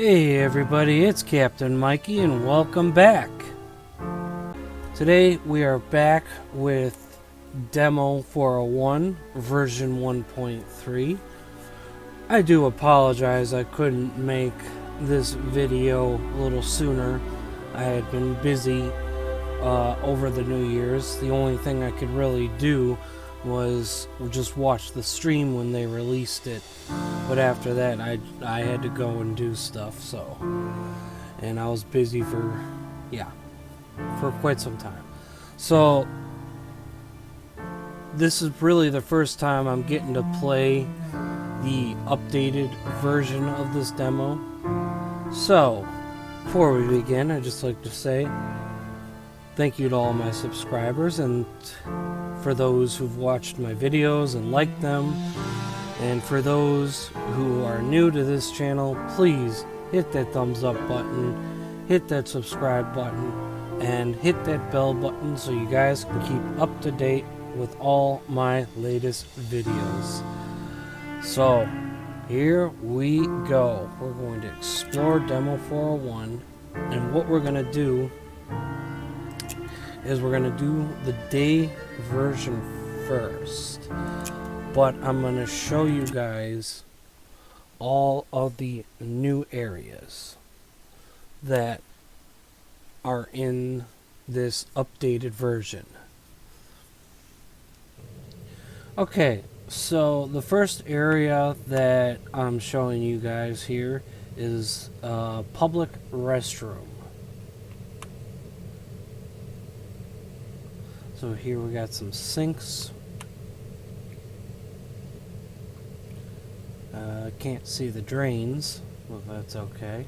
Hey everybody, it's Captain Mikey and welcome back. Today we are back with Demo 401 version 1.3. I do apologize I couldn't make this video a little sooner. I had been busy over the New Year's. The only thing I could really do was just watch the stream when they released it. But after that, I had to go and do stuff, so. And I was busy for quite some time. So, this is really the first time I'm getting to play the updated version of this demo. So, before we begin, I'd just like to say thank you to all my subscribers and for those who've watched my videos and liked them. And for those who are new to this channel, please hit that thumbs up button, hit that subscribe button, and hit that bell button so you guys can keep up to date with all my latest videos. So, here we go. We're going to explore Demo 401, and what we're going to do is we're going to do the day version first. But I'm going to show you guys all of the new areas that are in this updated version. Okay, so the first area that I'm showing you guys here is a public restroom. So here we got some sinks. Can't see the drains, but that's okay.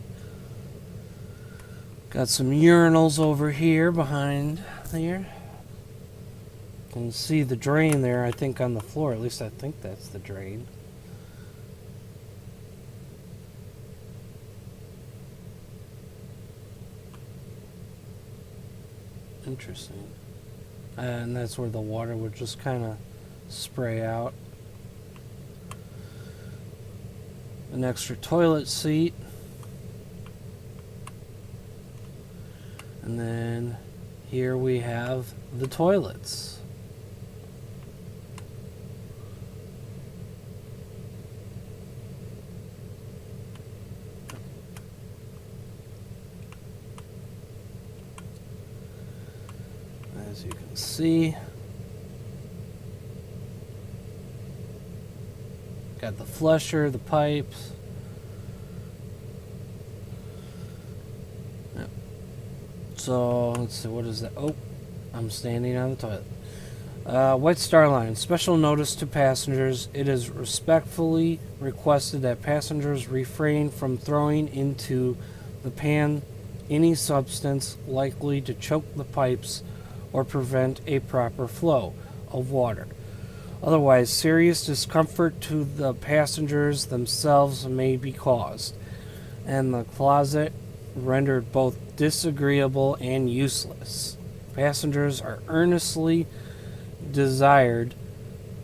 Got some urinals over here behind here. Can see the drain there, I think, on the floor. At least I think that's the drain. Interesting. And that's where the water would just kind of spray out. An extra toilet seat. And then here we have the toilets. As you can see, got the flusher, the pipes. Yep. So, let's see, what is that? Oh, I'm standing on the toilet. White Star Line. Special notice to passengers. It is respectfully requested that passengers refrain from throwing into the pan any substance likely to choke the pipes or prevent a proper flow of water. Otherwise, serious discomfort to the passengers themselves may be caused, and the closet rendered both disagreeable and useless. Passengers are earnestly desired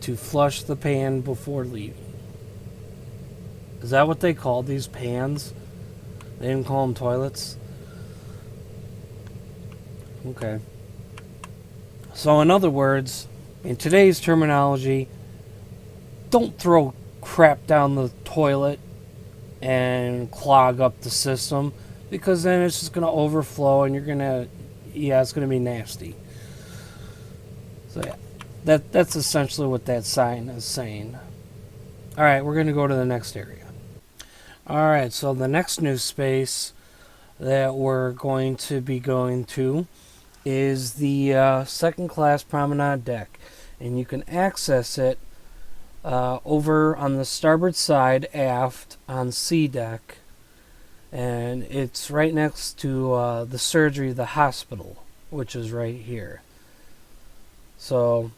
to flush the pan before leaving. Is that what they called these pans? They didn't call them toilets? Okay. So in other words, in today's terminology, don't throw crap down the toilet and clog up the system, because then it's just going to overflow and you're going to, it's going to be nasty. So yeah, that's essentially what that sign is saying. Alright, we're going to go to the next area. Alright, so the next new space that we're going to be going to is the second class promenade deck, and you can access it over on the starboard side aft on C deck, and it's right next to the surgery, the hospital, which is right here. So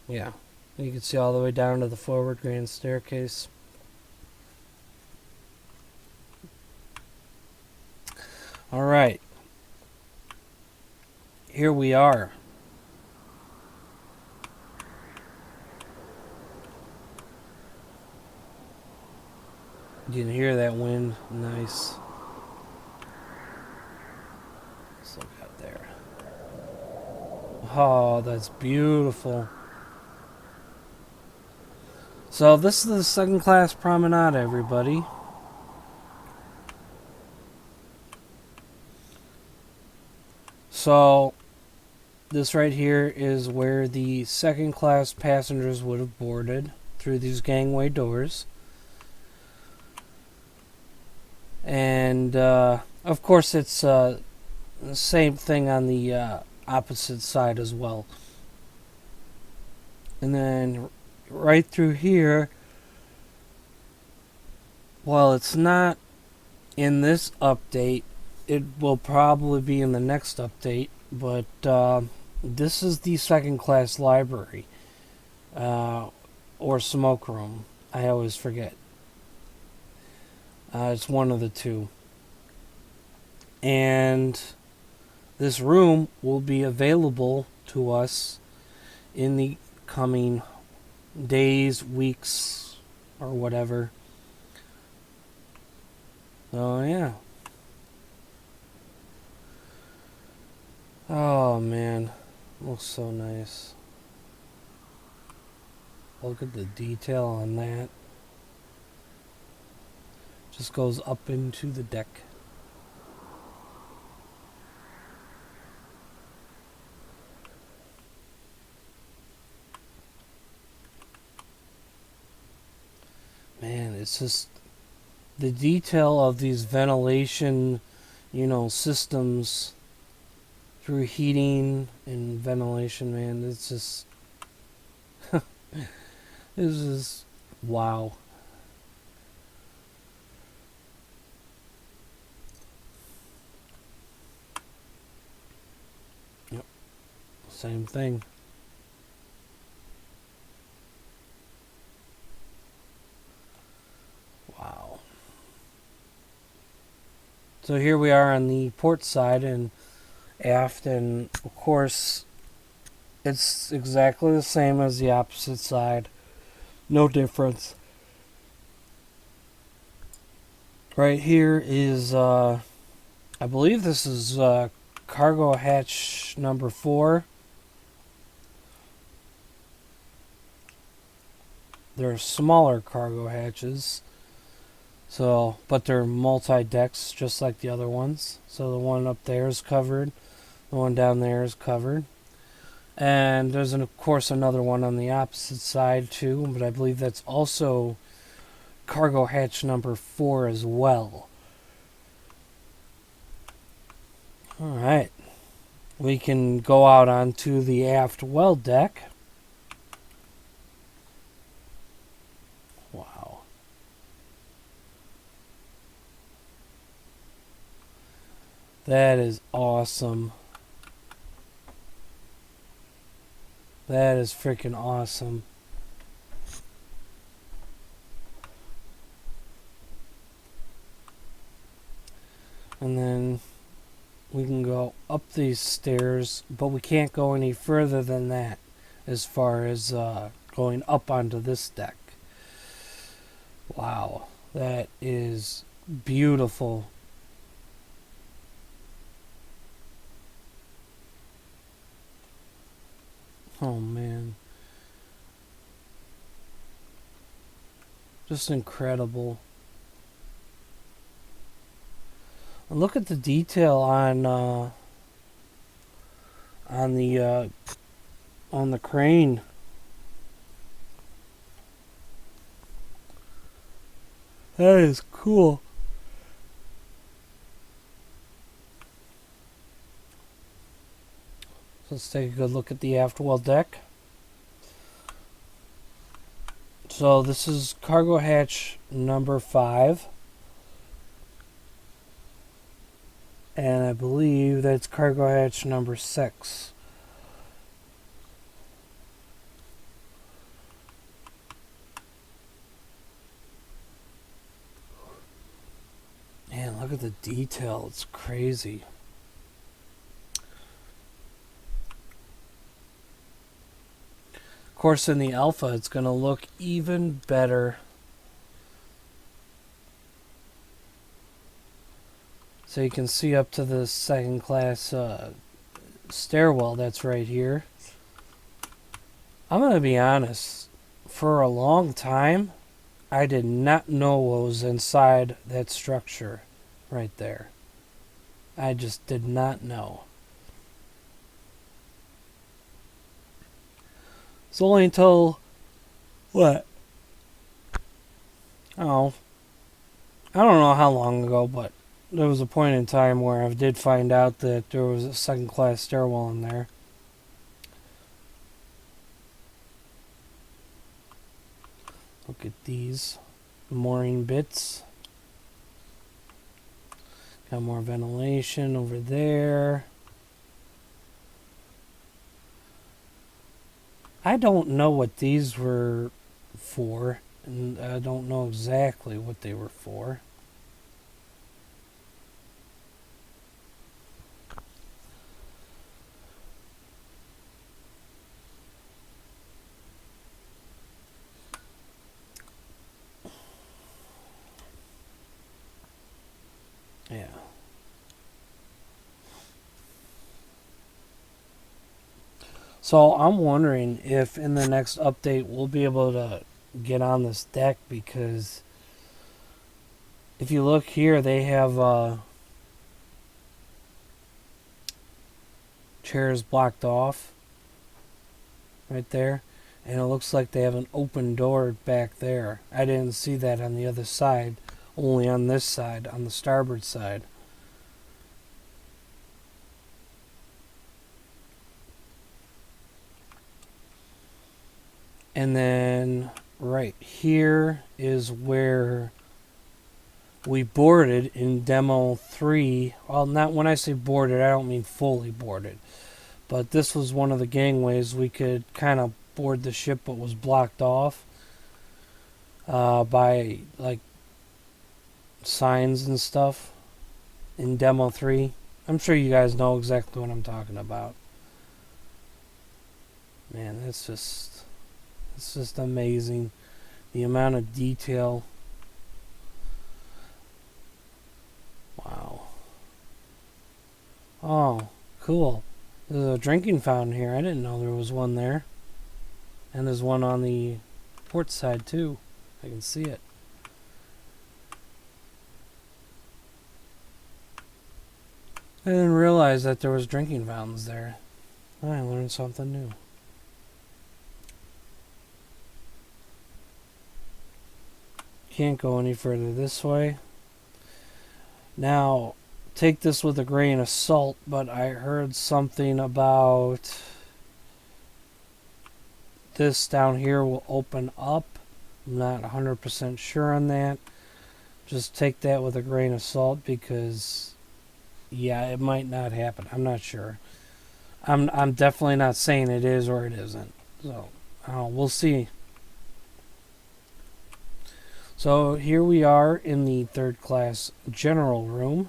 yeah, you can see all the way down to the forward grand staircase. Alright, here we are. You can hear that wind. Nice. Oh, that's beautiful. So this is the second class promenade, everybody. So this right here is where the second class passengers would have boarded through these gangway doors. And of course it's the same thing on the opposite side as well. And then right through here, well, it's not in this update. It will probably be in the next update, but this is the second class library or smoke room. I always forget. It's one of the two. And this room will be available to us in the coming days, weeks, or whatever. So, yeah. Oh, man. Looks so nice. Look at the detail on that. Just goes up into the deck. Man, it's just the detail of these ventilation, systems through heating and ventilation, man. It's just, this is wow. Yep, same thing. Wow. So here we are on the port side and aft, and of course, it's exactly the same as the opposite side. No difference. Right here is, I believe this is cargo hatch number 4. They're smaller cargo hatches. So, but they're multi-decks just like the other ones. So the one up there is covered. The one down there is covered. And there's, of course, another one on the opposite side, too. But I believe that's also cargo hatch number 4 as well. Alright. We can go out onto the aft well deck. Wow. That is awesome. That is freaking awesome. And then we can go up these stairs, but we can't go any further than that as far as going up onto this deck. Wow, that is beautiful. Oh man, just incredible. And look at the detail on the crane. That is cool. So let's take a good look at the aft well deck. So this is cargo hatch number 5. And I believe that's cargo hatch number 6. Man, look at the detail. It's crazy. Of course, in the alpha, it's going to look even better. So you can see up to the second class stairwell that's right here. I'm going to be honest. For a long time, I did not know what was inside that structure right there. I just did not know. It's only until, what? Oh, I don't know how long ago, but there was a point in time where I did find out that there was a second class stairwell in there. Look at these mooring bits. Got more ventilation over there. I don't know what these were for, and I don't know exactly what they were for. Yeah. So I'm wondering if in the next update we'll be able to get on this deck, because if you look here, they have chairs blocked off right there, and it looks like they have an open door back there. I didn't see that on the other side, only on this side, on the starboard side. And then right here is where we boarded in Demo 3. Well, not when I say boarded, I don't mean fully boarded. But this was one of the gangways we could kind of board the ship, but was blocked off by like signs and stuff in Demo 3. I'm sure you guys know exactly what I'm talking about. Man, it's just amazing, the amount of detail. Wow. Oh, cool. There's a drinking fountain here. I didn't know there was one there. And there's one on the port side too. I can see it. I didn't realize that there was drinking fountains there. I learned something new. Can't go any further this way. Now, take this with a grain of salt, but I heard something about this down here will open up. I'm not 100% sure on that. Just take that with a grain of salt, because yeah, it might not happen. I'm not sure. I'm definitely not saying it is or it isn't. So, we'll see. So here we are in the third class general room.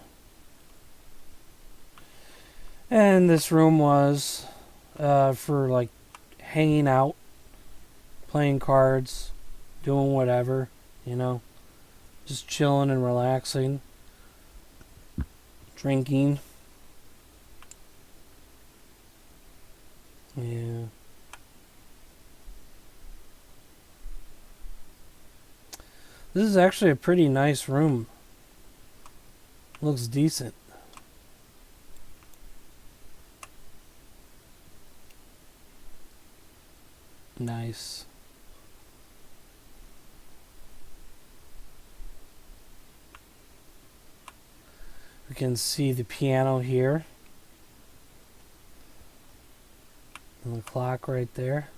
And this room was for like hanging out, playing cards, doing whatever, you know, just chilling and relaxing, drinking. Yeah. This is actually a pretty nice room. Looks decent. Nice. We can see the piano here. And the clock right there.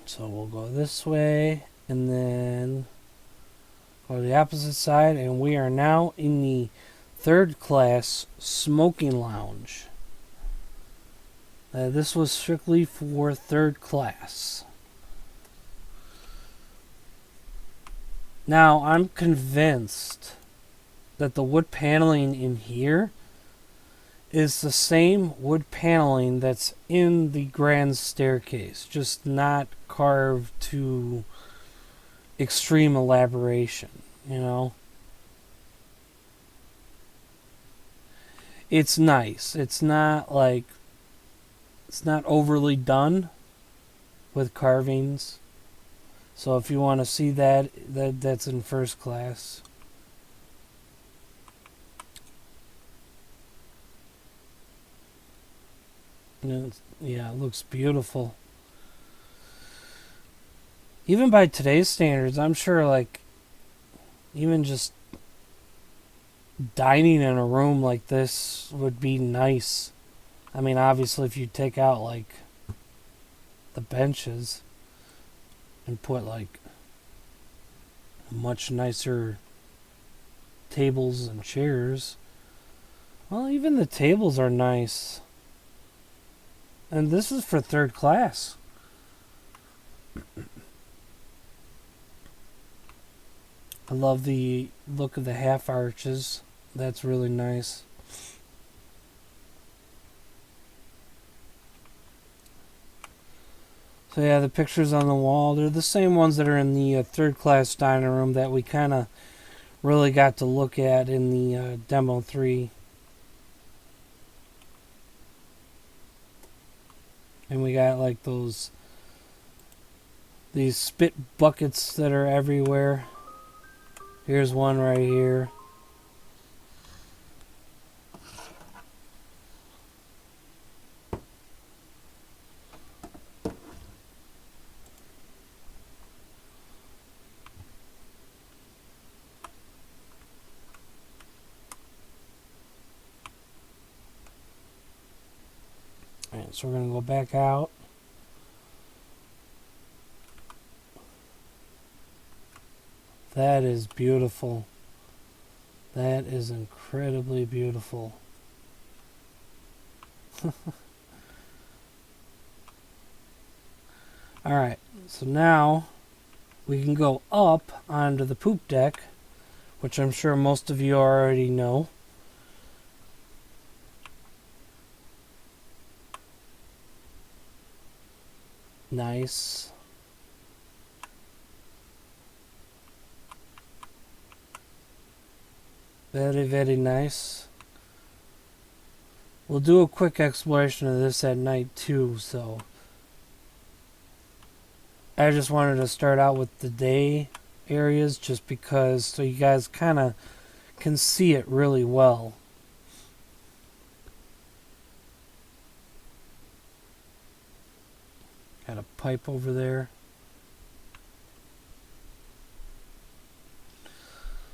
So we'll go this way and then go to the opposite side, and we are now in the third class smoking lounge. This was strictly for third class. Now, I'm convinced that the wood paneling in here is the same wood paneling that's in the grand staircase, just not carved to extreme elaboration, you know? It's nice. It's not overly done with carvings. So if you want to see that's in first class. Yeah, it looks beautiful. Even by today's standards, I'm sure even just dining in a room like this would be nice. I mean, obviously if you take out the benches and put much nicer tables and chairs. Well, even the tables are nice. And this is for third class. I love the look of the half arches. That's really nice. So yeah, the pictures on the wall, they're the same ones that are in the third class dining room that we kind of really got to look at in the Demo 3. And we got these spit buckets that are everywhere. Here's one right here. Alright, so we're going to go back out. That is beautiful. That is incredibly beautiful. Alright, so now we can go up onto the poop deck, which I'm sure most of you already know. Nice. Very, very nice. We'll do a quick exploration of this at night too, so I just wanted to start out with the day areas just because so you guys kind of can see it really well. Got a pipe over there.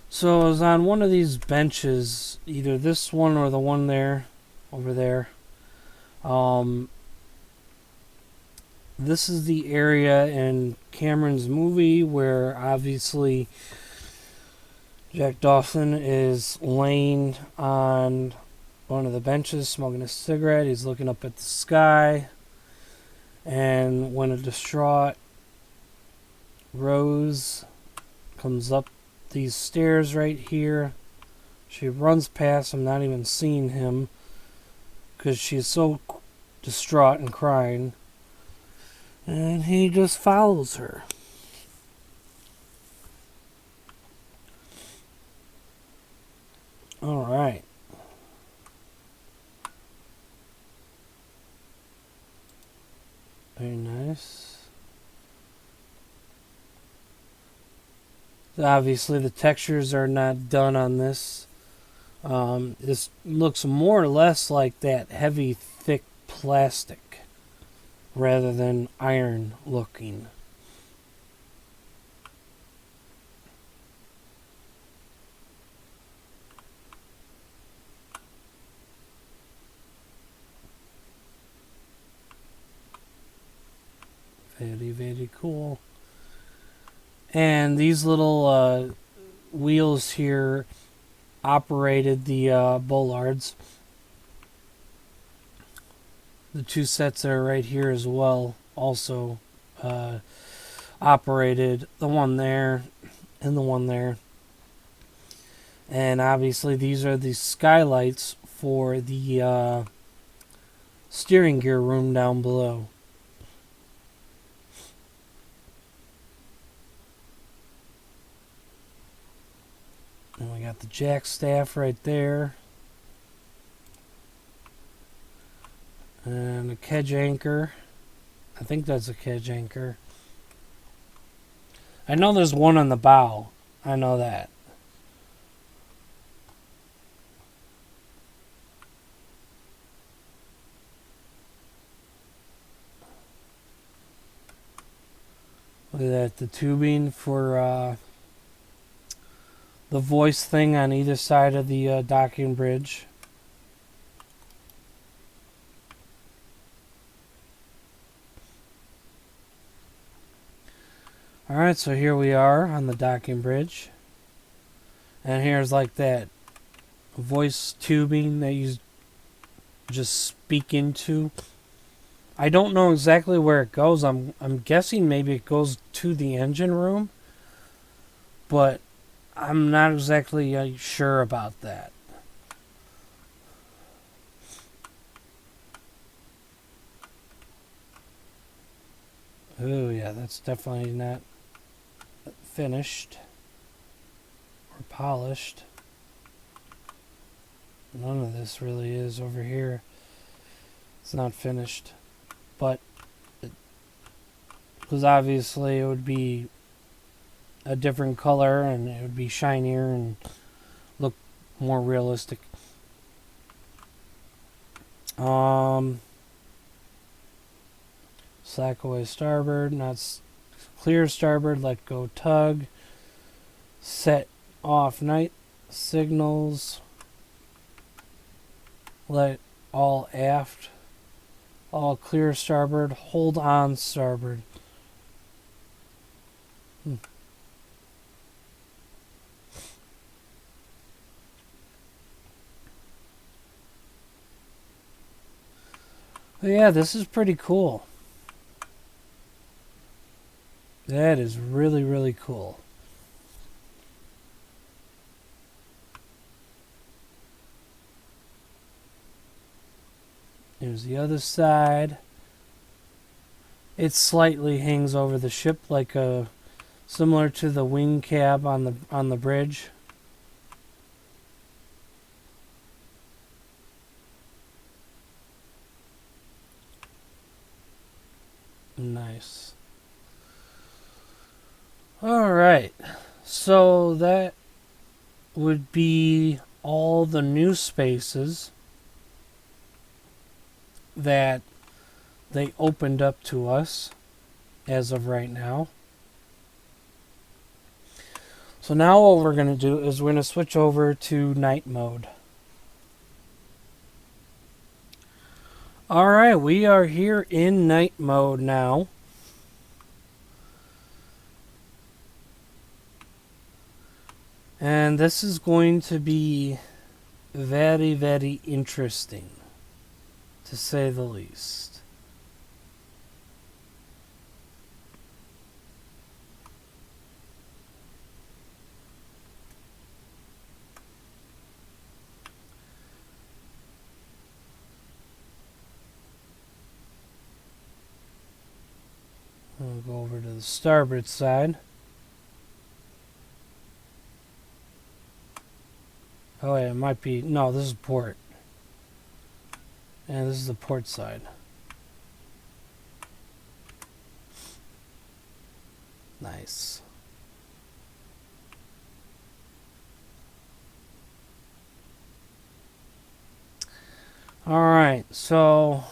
So I was on one of these benches, either this one or the one there, over there. This is the area in Cameron's movie where obviously Jack Dawson is laying on one of the benches smoking a cigarette. He's looking up at the sky. And when a distraught Rose comes up these stairs right here, she runs past him, not even seeing him, because she's so distraught and crying. And he just follows her. Alright. Very nice. Obviously the textures are not done on this. This looks more or less like that heavy, thick plastic rather than iron looking. Very, very cool. And these little wheels here operated the bollards. The two sets that are right here as well also operated the one there and the one there. And obviously these are the skylights for the steering gear room down below. And we got the jack staff right there. And a kedge anchor. I think that's a kedge anchor. I know there's one on the bow. I know that. Look at that. The tubing for the voice thing on either side of the docking bridge. Alright, so here we are on the docking bridge. And here's like that voice tubing that you just speak into. I don't know exactly where it goes. I'm guessing maybe it goes to the engine room. But I'm not exactly sure about that. Oh yeah, that's definitely not finished or polished. None of this really is over here. It's not finished, but because obviously it would be a different color and it would be shinier and look more realistic. Slack away starboard, not clear starboard, let go tug, set off night signals, let all aft, all clear starboard, hold on starboard. But yeah, this is pretty cool. That is really, really cool. There's the other side. It slightly hangs over the ship like a similar to the wing cab on the bridge. Nice. All right. So that would be all the new spaces that they opened up to us as of right now. So now what we're going to do is we're going to switch over to night mode. Alright, we are here in night mode now. And this is going to be very, very interesting, to say the least. We'll go over to the starboard side. Oh yeah, it might be... No, this is port. And this is the port side. Nice. Alright, so...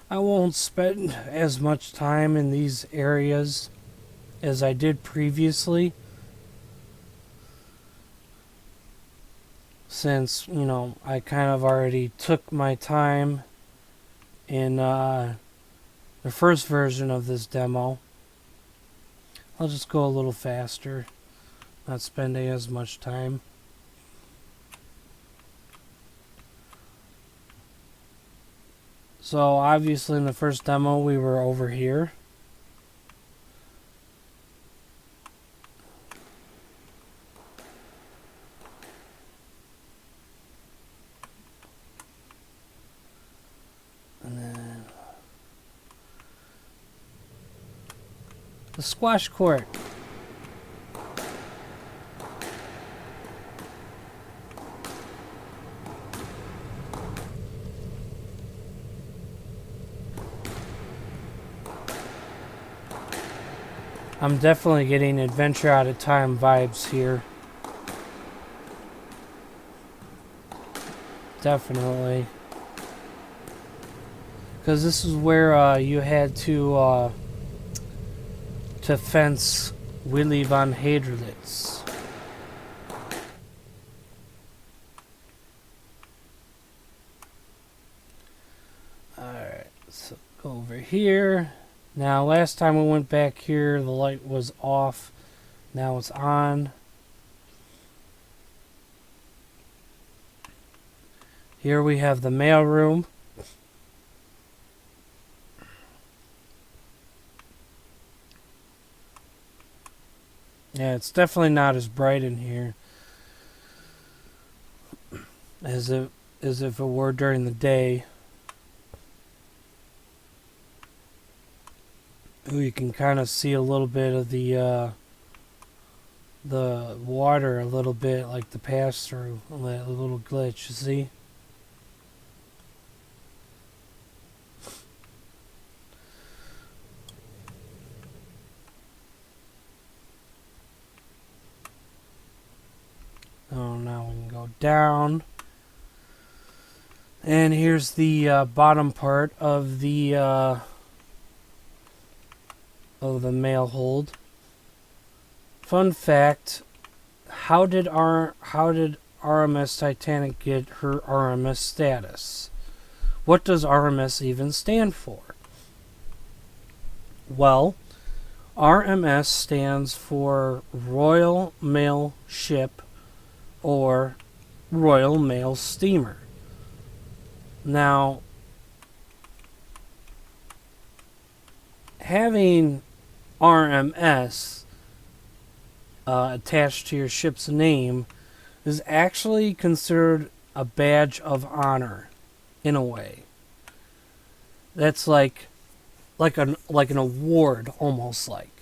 I won't spend as much time in these areas as I did previously, since, you know, I kind of already took my time in the first version of this demo. I'll just go a little faster, not spending as much time. So obviously in the first demo we were over here. The squash court. I'm definitely getting Adventure Out of Time vibes here. Definitely. Because this is where you had to fence Willy von Haderlitz. Alright, so go over here. Now, last time we went back here, the light was off. Now it's on. Here we have the mail room. Yeah, it's definitely not as bright in here as if it were during the day. Ooh, you can kind of see a little bit of the water a little bit, like the pass through, a little glitch, you see? Oh, now we can go down. And here's the bottom part of the mail hold. Fun fact: how did RMS Titanic get her RMS status? What does RMS even stand for? Well, RMS stands for Royal Mail Ship or Royal Mail Steamer. Now, having RMS attached to your ship's name is actually considered a badge of honor, in a way. That's like an award, almost like.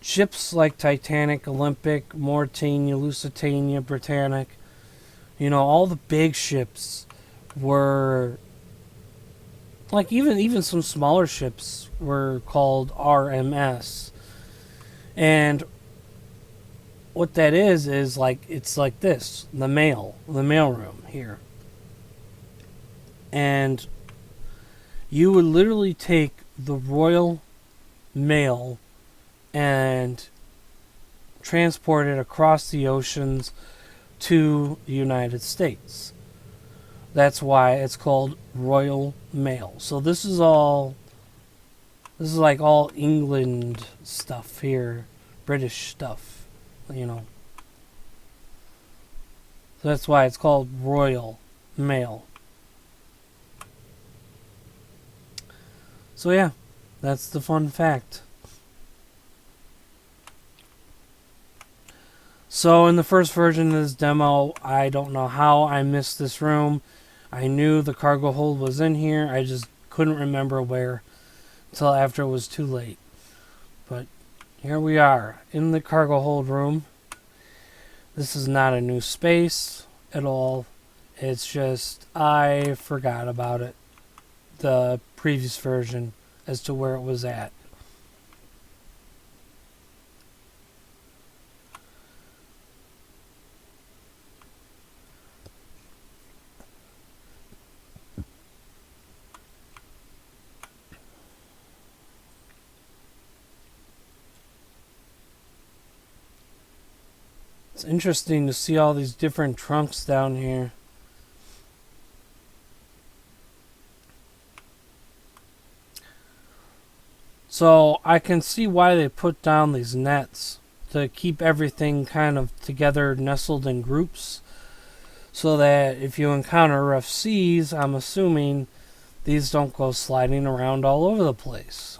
Ships like Titanic, Olympic, Mauretania, Lusitania, Britannic, all the big ships were, like, even some smaller ships were called RMS. And what that is like, it's like this, the mail room here. And you would literally take the Royal Mail and transport it across the oceans to the United States. That's why it's called Royal Mail. So this is like all England stuff here, British stuff, So that's why it's called Royal Mail. So yeah, that's the fun fact. So in the first version of this demo, I don't know how I missed this room. I knew the cargo hold was in here. I just couldn't remember where until after it was too late. But here we are in the cargo hold room. This is not a new space at all. It's just I forgot about it, the previous version, as to where it was at. It's interesting to see all these different trunks down here. So I can see why they put down these nets to keep everything kind of together, nestled in groups, so that if you encounter rough seas, I'm assuming these don't go sliding around all over the place.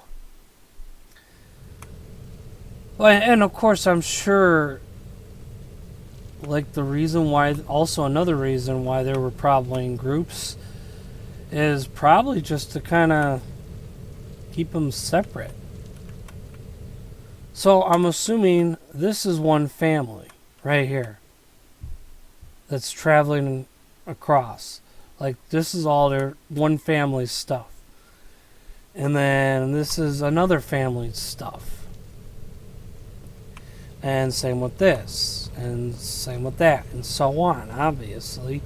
Well, and of course, I'm sure, like, the reason why, also another reason why they were probably in groups is probably just to kind of Keep them separate. So I'm assuming this is one family right here that's traveling across. Like, this is all their one family's stuff. And then this is another family's stuff. And same with this. And same with that. And so on, obviously.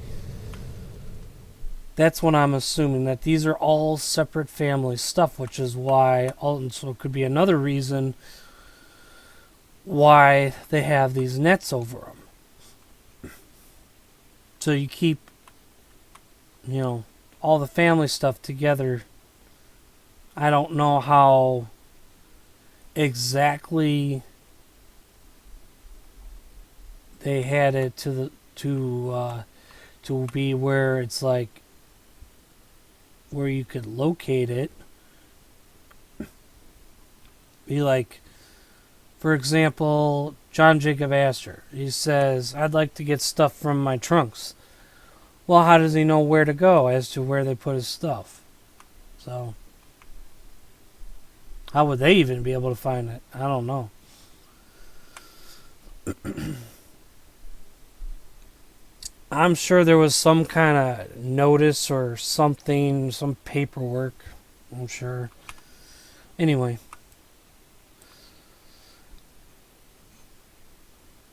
That's what I'm assuming, that these are all separate family stuff, which is why, so it could be another reason why they have these nets over them. So you keep, all the family stuff together. I don't know how exactly they had it to be where it's like where you could locate it. Be like, for example, John Jacob Astor. He says, "I'd like to get stuff from my trunks." Well, how does he know where to go as to where they put his stuff? So, how would they even be able to find it? I don't know. I'm sure there was some kind of notice or something, some paperwork. I'm sure. Anyway.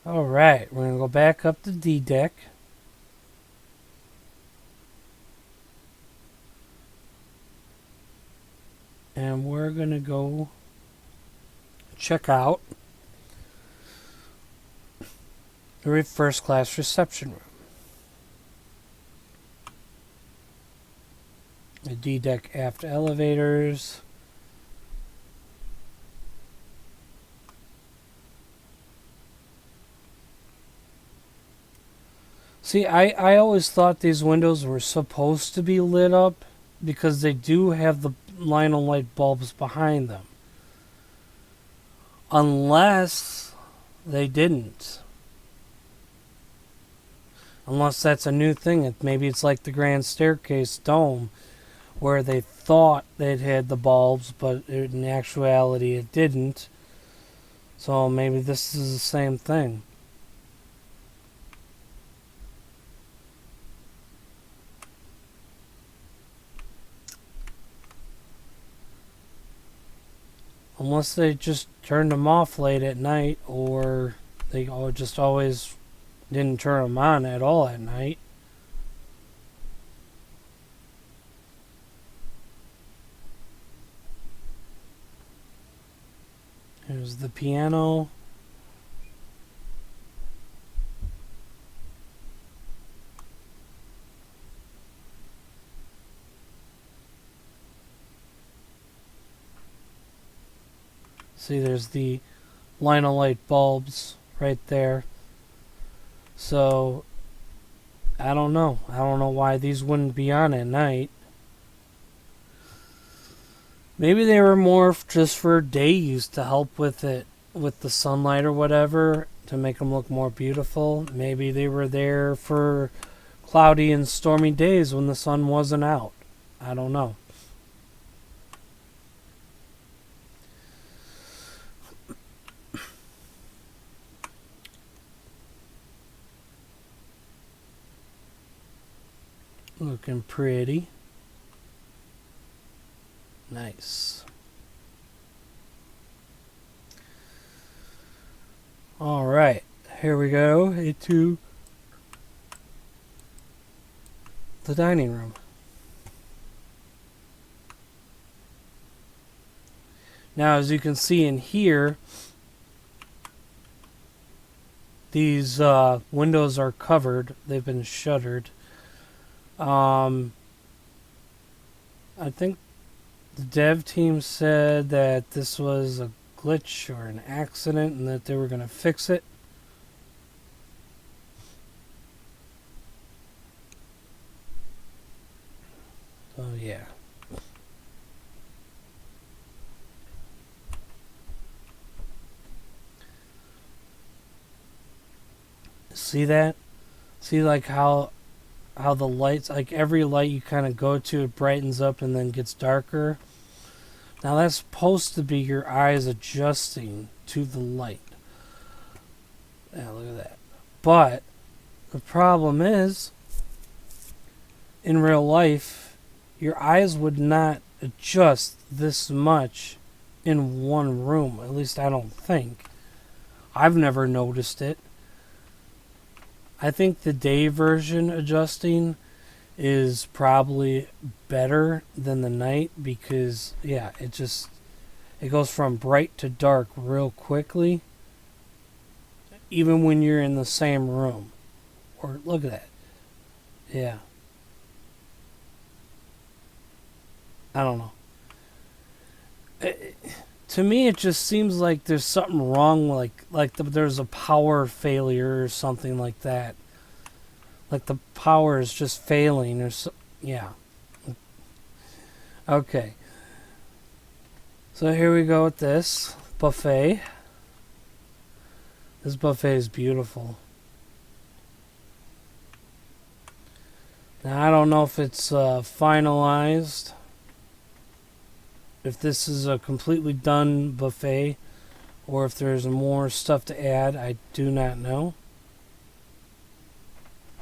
Alright, we're going to go back up to D deck. And we're going to go check out the first class reception room. The D deck aft elevators. See, I always thought these windows were supposed to be lit up because they do have the lino light bulbs behind them. Unless they didn't. Unless that's a new thing. Maybe it's like the Grand Staircase Dome, where they thought they'd had the bulbs, but in actuality it didn't. So maybe this is the same thing. Unless they just turned them off late at night, or they just always didn't turn them on at all at night. Here's the piano. See, there's the lino light bulbs right there. So, I don't know. I don't know why these wouldn't be on at night. Maybe they were more just for day use to help with it, with the sunlight or whatever, to make them look more beautiful. Maybe they were there for cloudy and stormy days when the sun wasn't out. I don't know. Looking pretty. Nice. Alright, here we go into the dining room. Now, as you can see in here, these windows are covered. They've been shuttered. I think the dev team said that this was a glitch or an accident and that they were going to fix it. So yeah. See that? See like how the lights, like every light you kind of go to, it brightens up and then gets darker. Now that's supposed to be your eyes adjusting to the light. Yeah, look at that. But the problem is, in real life, your eyes would not adjust this much in one room. At least I don't think. I've never noticed it. I think the day version adjusting is probably better than the night because, yeah, it goes from bright to dark real quickly, even when you're in the same room. Or look at that. Yeah. I don't know. To me, it just seems like there's something wrong, there's a power failure or something like that. Like the power is just failing, yeah. Okay. So here we go with this buffet. This buffet is beautiful. Now I don't know if it's finalized. If this is a completely done buffet or if there's more stuff to add, I do not know.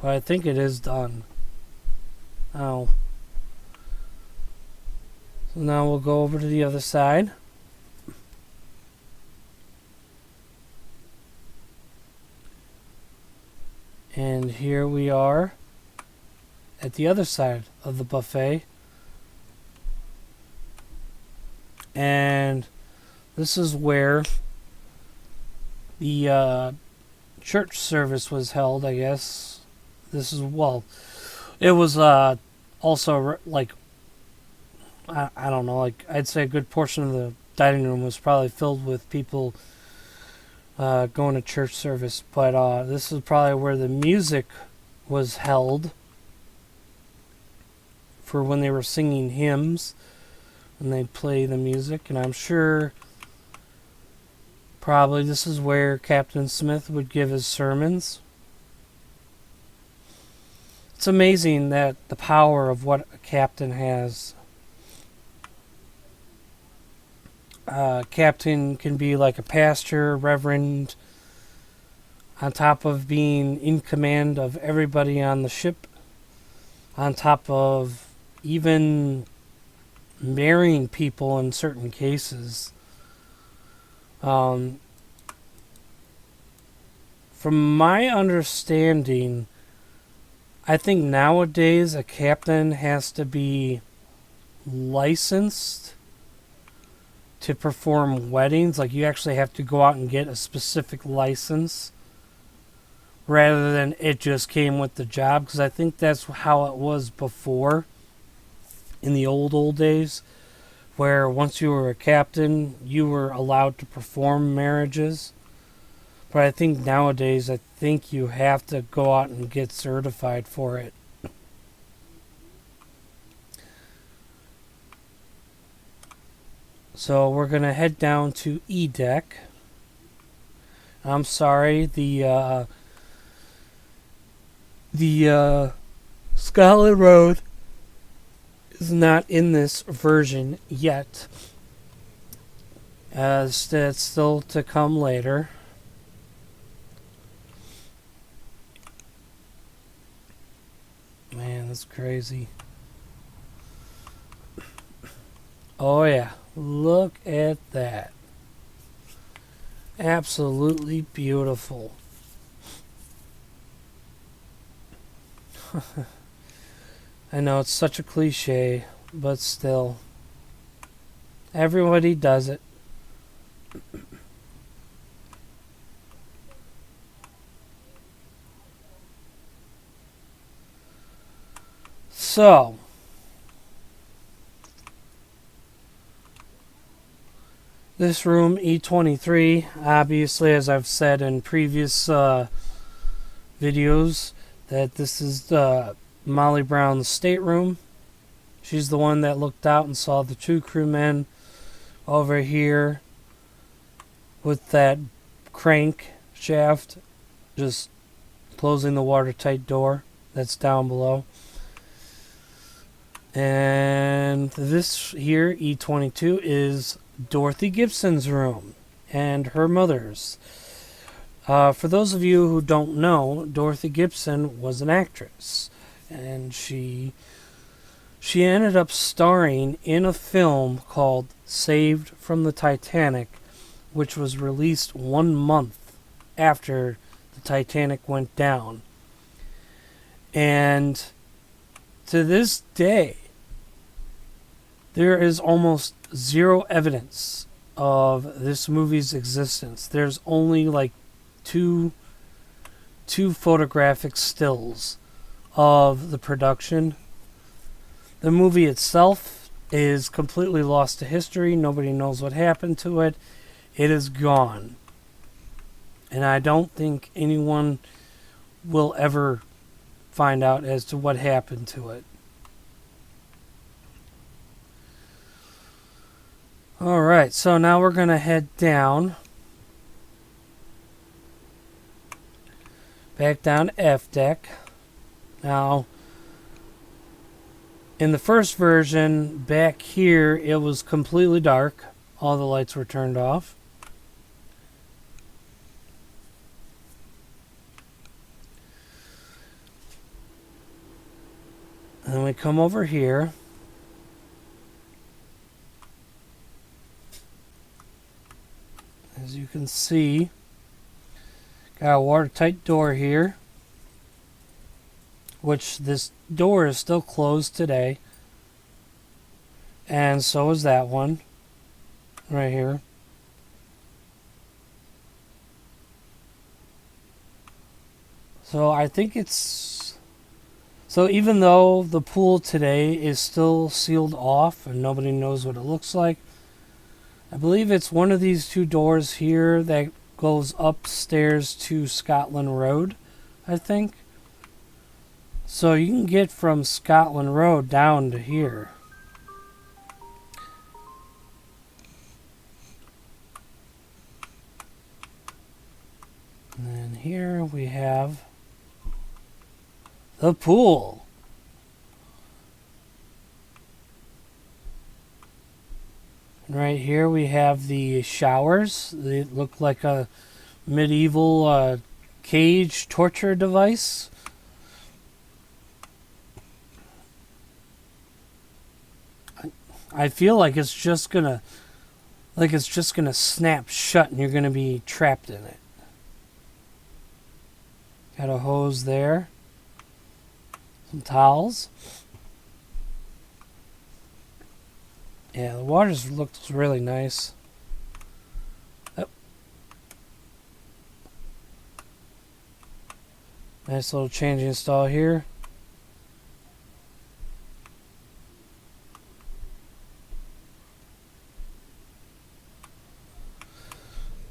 But I think it is done. Oh. So now we'll go over to the other side. And here we are at the other side of the buffet. And this is where the church service was held, I guess. This is, well, it was also like, I don't know, like I'd say a good portion of the dining room was probably filled with people going to church service. But this is probably where the music was held for when they were singing hymns. And they'd play the music, and I'm sure probably this is where Captain Smith would give his sermons. It's amazing that the power of what a captain has. Captain can be like a pastor, reverend, on top of being in command of everybody on the ship, on top of even marrying people in certain cases. From my understanding, I think nowadays a captain has to be licensed to perform weddings. Like you actually have to go out and get a specific license rather than it just came with the job, because I think that's how it was before. In the old days, where once you were a captain, you were allowed to perform marriages. But I think nowadays, I think you have to go out and get certified for it. So we're going to head down to E deck. I'm sorry, the Scotland Road is not in this version yet, as it's still to come later. Man, that's crazy. Oh yeah, look at that. Absolutely beautiful. I know it's such a cliche, but still. Everybody does it. So, this room, E23, obviously, as I've said in previous videos, that this is Molly Brown's stateroom. She's the one that looked out and saw the two crewmen over here with that crank shaft just closing the watertight door that's down below. And this here, E22, is Dorothy Gibson's room and her mother's. For those of you who don't know, Dorothy Gibson was an actress, and she ended up starring in a film called Saved from the Titanic, which was released 1 month after the Titanic went down. And to this day, there is almost zero evidence of this movie's existence. There's only like two photographic stills of the production. The movie itself is completely lost to history. Nobody knows what happened to it. It is gone. And I don't think anyone will ever find out as to what happened to it. Alright, so now we're going to head down. Back down to F deck. Now, in the first version, back here, it was completely dark. All the lights were turned off. And then we come over here. As you can see, got a watertight door here, which this door is still closed today. And so is that one right here. So I think it's... So even though the pool today is still sealed off and nobody knows what it looks like, I believe it's one of these two doors here that goes upstairs to Scotland Road, I think. So you can get from Scotland Road down to here. And then here we have the pool. Right here we have the showers. They look like a medieval cage torture device. I feel like it's just gonna snap shut and you're gonna be trapped in it. Got a hose there. Some towels. Yeah, the water looks really nice. Oh. Nice little changing stall here.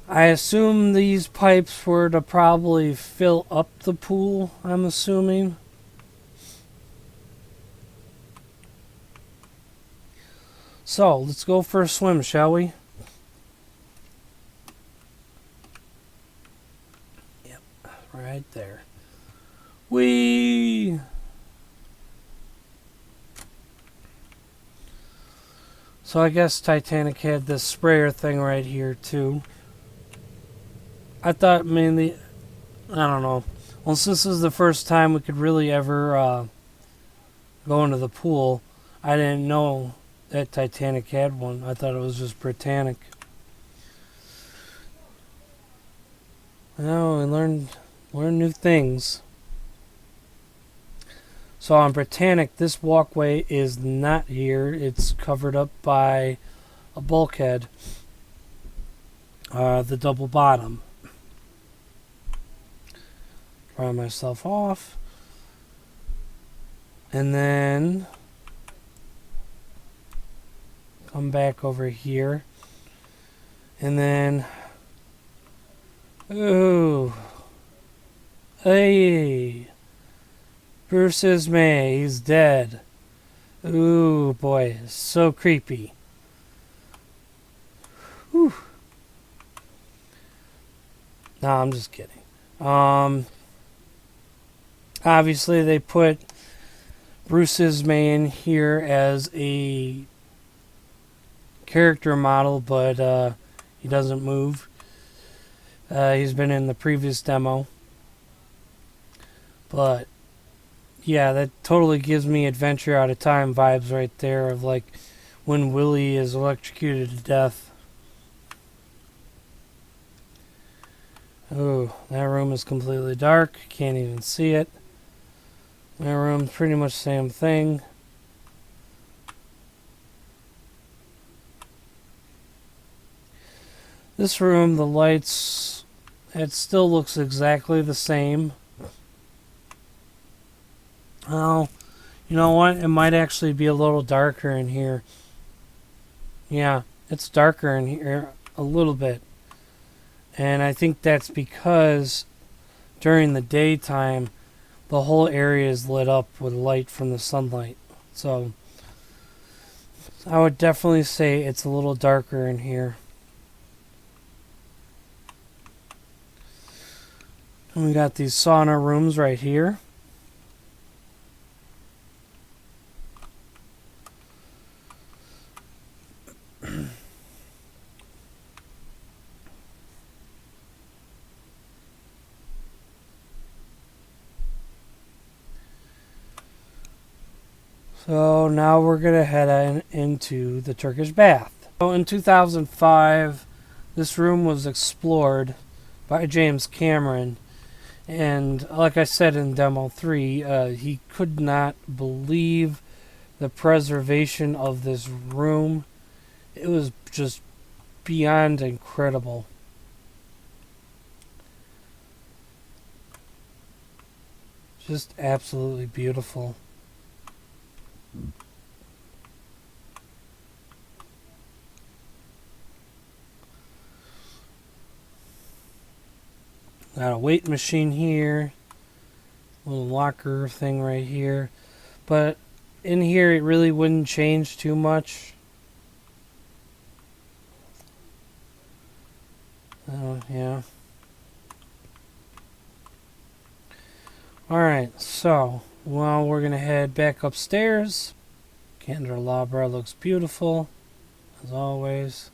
I assume these pipes were to probably fill up the pool, I'm assuming. So, let's go for a swim, shall we? Yep, right there. Whee! So I guess Titanic had this sprayer thing right here, too. I thought mainly... I don't know. Well, since this is the first time we could really ever go into the pool, I didn't know that Titanic had one. I thought it was just Britannic. Well, we learn new things. So on Britannic, this walkway is not here. It's covered up by a bulkhead. The double bottom. Dry myself off. And then come back over here. And then... Ooh. Hey. Bruce Ismay. He's dead. Ooh, boy. So creepy. Whew. No, I'm just kidding. Obviously, they put Bruce Ismay in here as a character model, but he doesn't move. He's been in the previous demo. But yeah, that totally gives me Adventure Out of Time vibes right there of like when Willie is electrocuted to death. Oh, that room is completely dark. Can't even see it. My room's pretty much the same thing. This room, the lights, it still looks exactly the same. Oh, you know what? It might actually be a little darker in here. Yeah, it's darker in here a little bit. And I think that's because during the daytime, the whole area is lit up with light from the sunlight. So I would definitely say it's a little darker in here. And we got these sauna rooms right here. So now we're going to head into the Turkish bath. So in 2005, this room was explored by James Cameron. And like I said in Demo 3, he could not believe the preservation of this room. It was just beyond incredible. Just absolutely beautiful. Got a weight machine here. Little locker thing right here. But in here it really wouldn't change too much. Oh, yeah. Alright, so, well, we're going to head back upstairs. Candelabra looks beautiful, as always.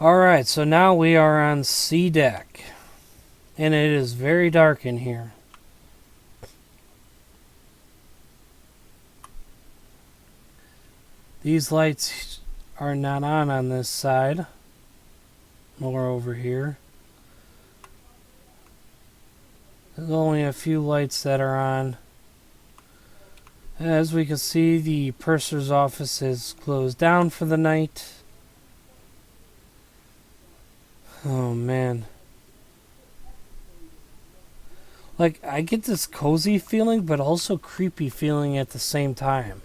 Alright, so now we are on C deck. And it is very dark in here. These lights are not on this side, nor over here. There's only a few lights that are on. As we can see, the purser's office is closed down for the night. Oh man. Like, I get this cozy feeling, but also creepy feeling at the same time.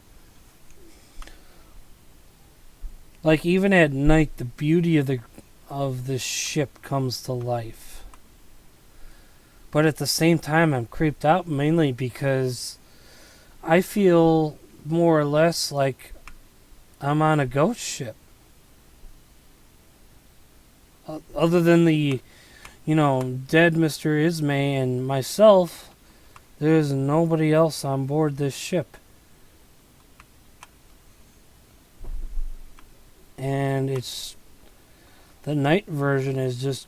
Like, even at night, the beauty of the ship comes to life. But at the same time, I'm creeped out mainly because I feel more or less like I'm on a ghost ship. Other than the, dead Mr. Ismay and myself, there's nobody else on board this ship. And the night version is just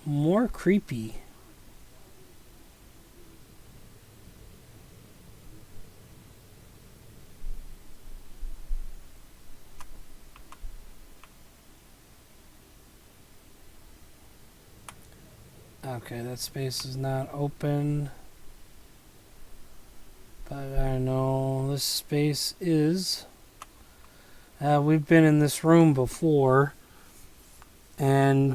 more creepy. Okay, that space is not open. But I know this space is. We've been in this room before. And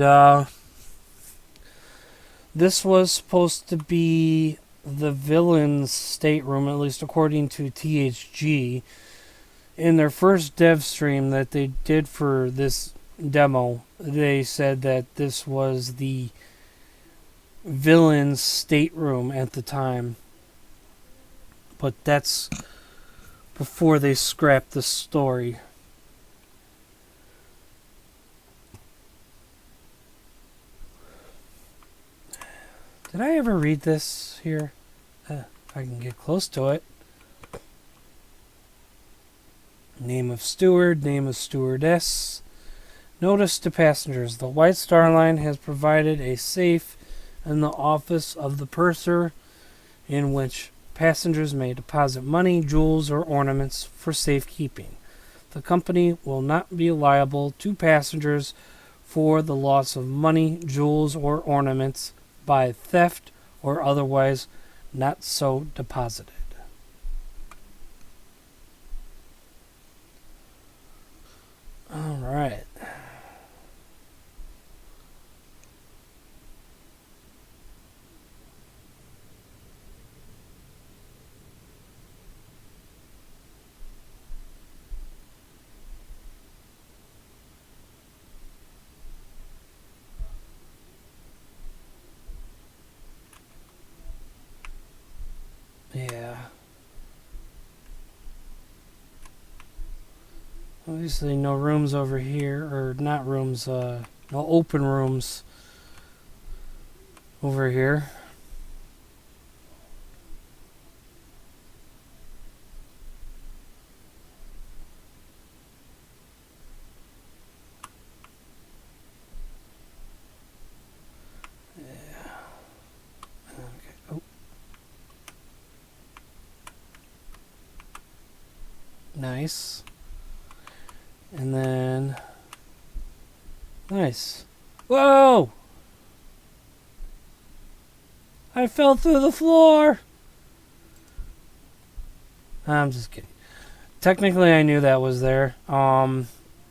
this was supposed to be the villain's stateroom, at least according to THG. In their first dev stream that they did for this demo, they said that this was the villain's stateroom at the time. But that's before they scrapped the story. Did I ever read this here? If I can get close to it. Name of steward, name of stewardess. Notice to passengers. The White Star Line has provided a safe in the office of the purser in which passengers may deposit money, jewels, or ornaments for safekeeping. The company will not be liable to passengers for the loss of money, jewels, or ornaments by theft or otherwise not so deposited. All right. Yeah. Obviously no rooms over here, or not rooms, no open rooms over here. Nice. And then... Nice. Whoa! I fell through the floor! I'm just kidding. Technically, I knew that was there. I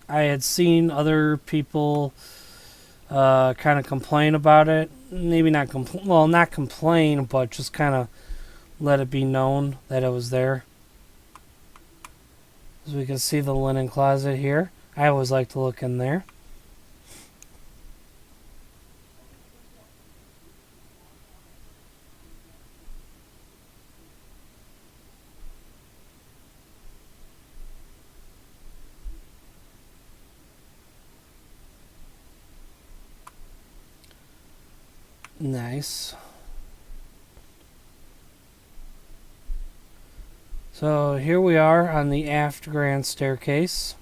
had seen other people kind of complain about it. Maybe not not complain, but just kind of let it be known that it was there. As we can see the linen closet here. I always like to look in there. Nice. So here we are on the aft grand staircase.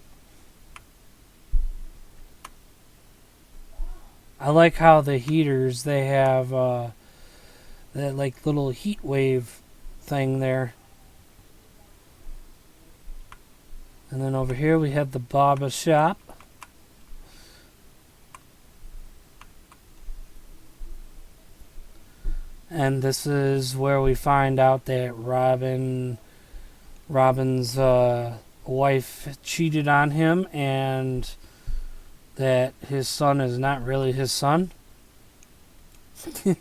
I like how the heaters, they have that like little heat wave thing there. And then over here we have the barber shop. And this is where we find out that Robin's wife cheated on him and that his son is not really his son. Yeah.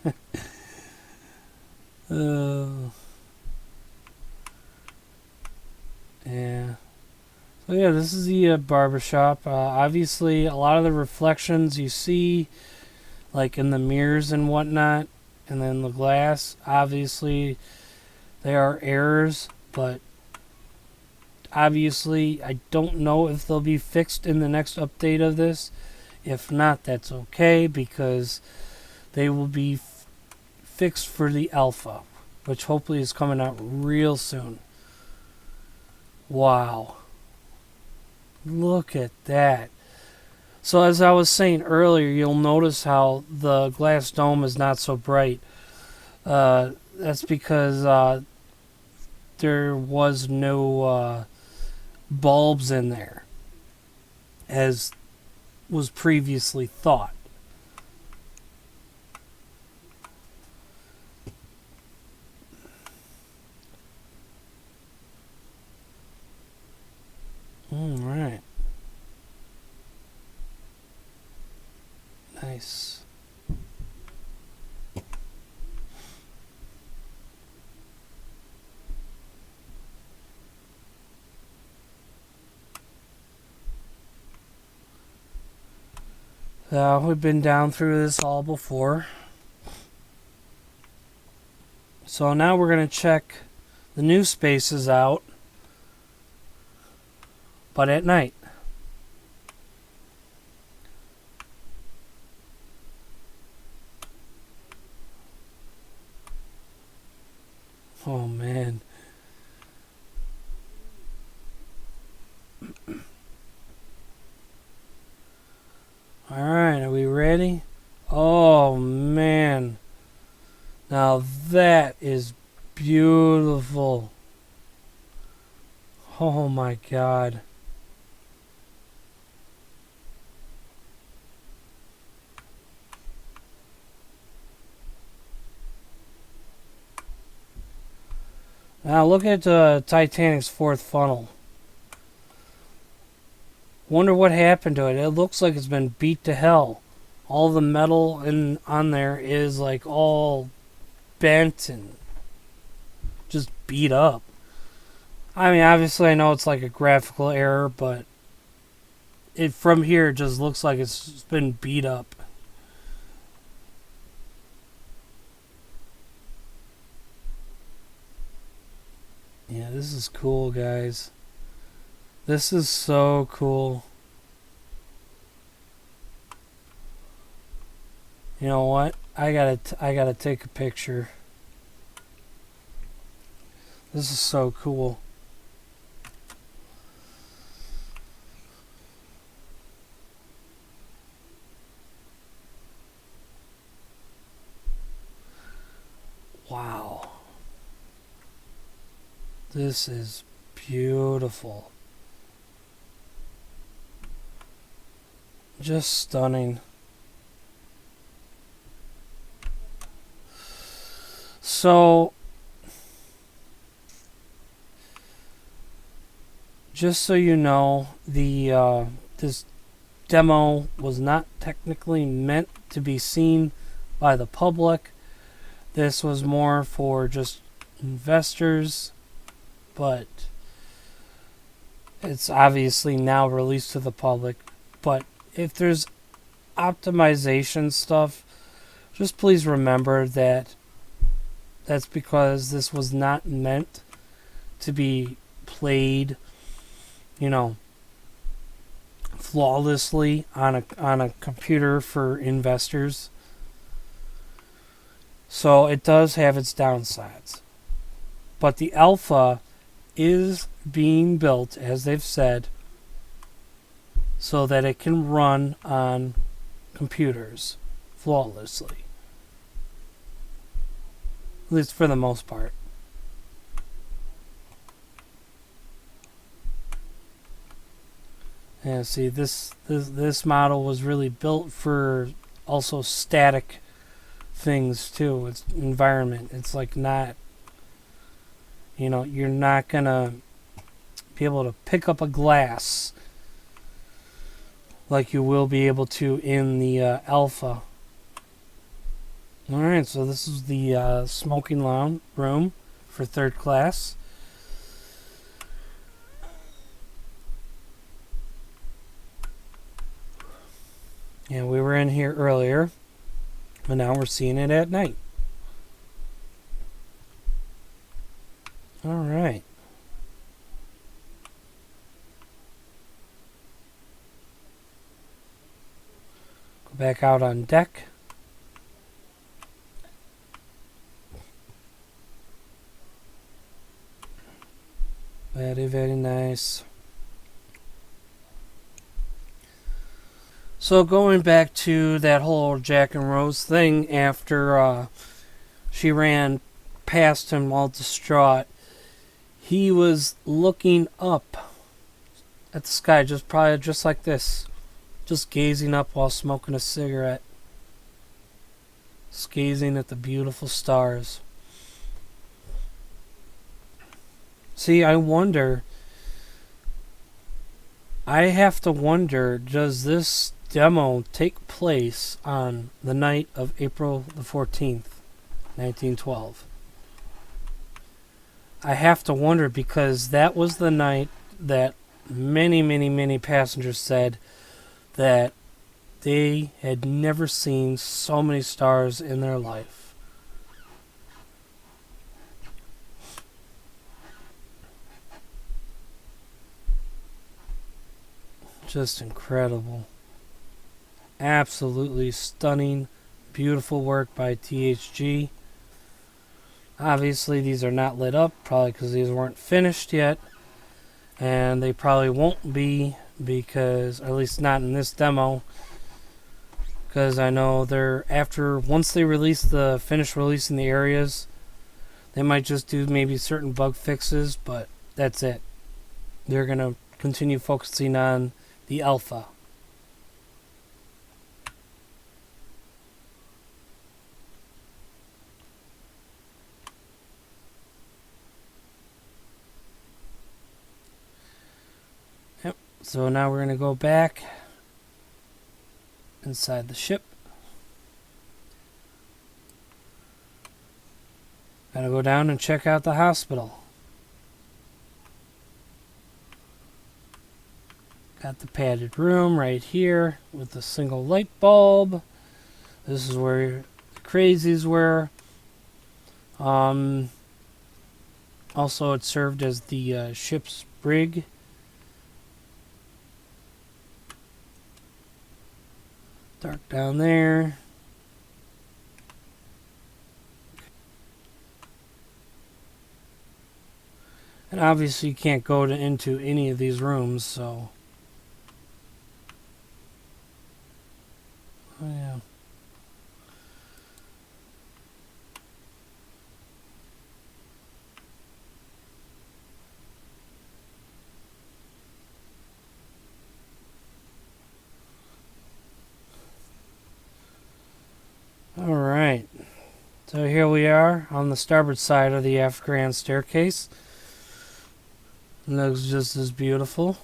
So yeah, this is the barbershop. Obviously, a lot of the reflections you see, like in the mirrors and whatnot, and then the glass, obviously, they are errors, but obviously, I don't know if they'll be fixed in the next update of this. If not, that's okay, because they will be fixed for the alpha, which hopefully is coming out real soon. Wow. Look at that. So as I was saying earlier, you'll notice how the glass dome is not so bright. That's because there was no bulbs in there, as was previously thought. All right. Nice. We've been down through this all before. So now we're going to check the new spaces out, but at night. Alright, are we ready? Oh man. Now that is beautiful. Oh my god. Now look at Titanic's fourth funnel. Wonder what happened to it. It looks like it's been beat to hell. All the metal on there is like all bent and just beat up. I mean, obviously I know it's like a graphical error, but it from here just looks like it's been beat up. Yeah, this is cool, guys. This is so cool. You know what? I gotta take a picture. This is so cool. Wow. This is beautiful. Just stunning. So, just so you know, the this demo was not technically meant to be seen by the public. This was more for just investors, but it's obviously now released to the public. But if there's optimization stuff, just please remember that that's because this was not meant to be played, you know, flawlessly on a computer for investors. So it does have its downsides. But the alpha is being built, as they've said, so that it can run on computers flawlessly. At least for the most part. And see, this model was really built for also static things too. It's environment. It's like not, you know, you're not gonna be able to pick up a glass like you will be able to in the alpha. Alright, so this is the smoking lounge room for third class. And we were in here earlier, but now we're seeing it at night. Alright. Go back out on deck. Very, very nice. So going back to that whole Jack and Rose thing after she ran past him all distraught, he was looking up at the sky, probably just like this, just gazing up while smoking a cigarette, just gazing at the beautiful stars. See, I have to wonder, does this demo take place on the night of April the 14th, 1912? I have to wonder because that was the night that many, many, many passengers said that they had never seen so many stars in their life. Just incredible. Absolutely stunning, beautiful work by THG. Obviously, these are not lit up, probably because these weren't finished yet. And they probably won't be because, or at least not in this demo, because I know once they finish releasing the areas, they might just do maybe certain bug fixes, but that's it. They're gonna continue focusing on the alpha. Yep. So now we're gonna go back inside the ship. Gotta go down and check out the hospital. Got the padded room right here with a single light bulb. This is where the crazies were. Also, it served as the ship's brig. Dark down there. And obviously you can't go into any of these rooms, so... Oh, yeah. Alright. So here we are on the starboard side of the aft grand staircase. It looks just as beautiful.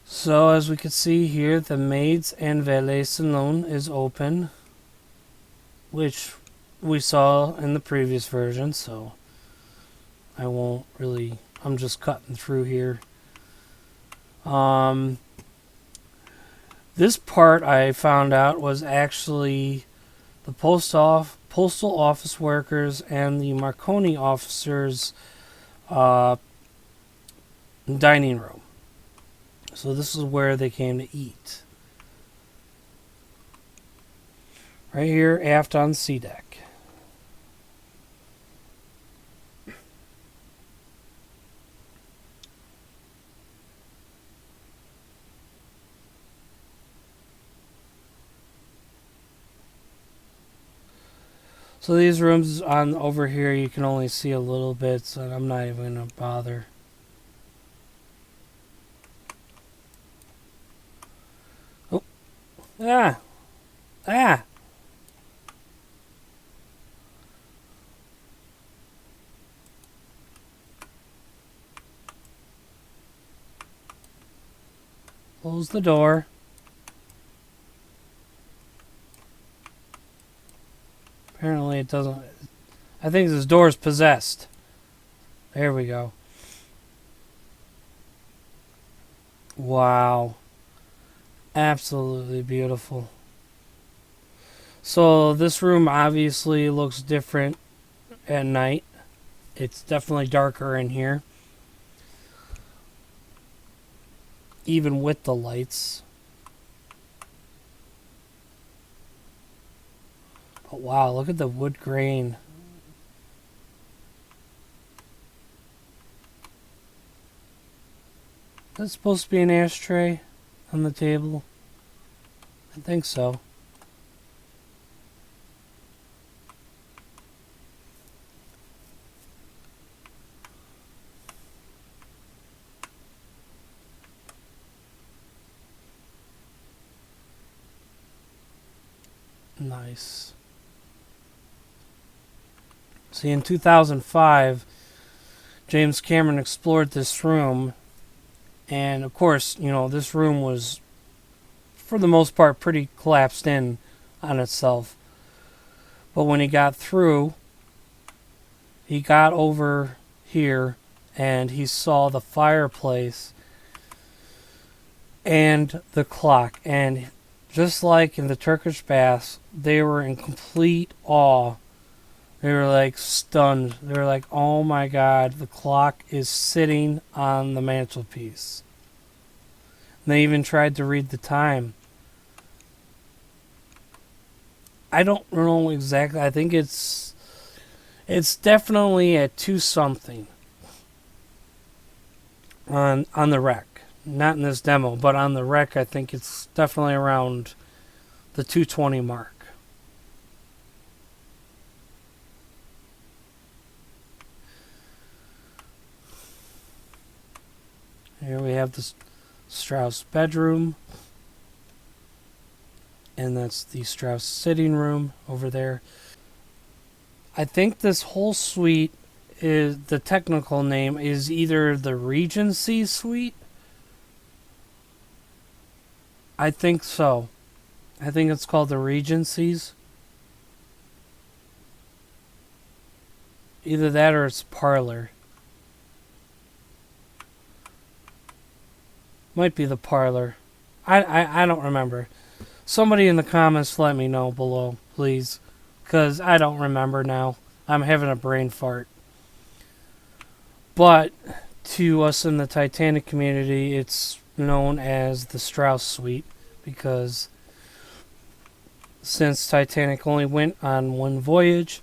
So as we can see here, the maids and valet salon is open, which we saw in the previous version, so I'm just cutting through here. This part I found out was actually the postal office workers and the Marconi officers' dining room. So this is where they came to eat. Right here aft on sea deck. So these rooms on over here you can only see a little bit, so I'm not even going to bother. Oh. Ah. Ah. Close the door. Apparently it doesn't... I think this door is possessed. There we go. Wow. Absolutely beautiful. So this room obviously looks different at night. It's definitely darker in here. Even with the lights. But wow, look at the wood grain. Is that supposed to be an ashtray on the table? I think so. Nice. See, in 2005, James Cameron explored this room, and of course, you know, this room was, for the most part, pretty collapsed in on itself. But when he got through, he got over here, and he saw the fireplace and the clock, and just like in the Turkish baths, they were in complete awe. They were like stunned. They were like, oh my god, the clock is sitting on the mantelpiece. And they even tried to read the time. I don't know exactly. I think it's definitely at 2 something on the wreck. Not in this demo, but on the rec, I think it's definitely around the 220 mark. Here we have the Strauss bedroom. And that's the Strauss sitting room over there. I think this whole suite is, the technical name is either the Regency Suite. I think so. I think it's called the Regencies. Either that or it's parlor. Might be the parlor. I don't remember. Somebody in the comments let me know below, please. Because I don't remember now. I'm having a brain fart. But to us in the Titanic community, it's known as the Strauss Suite. Because since Titanic only went on one voyage,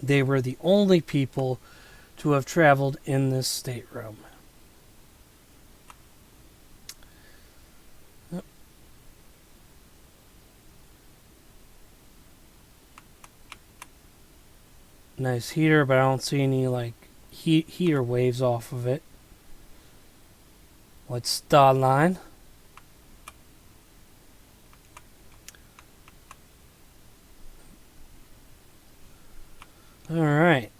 they were the only people to have traveled in this stateroom. Nice heater, but I don't see any like heater waves off of it. What's the line? All right.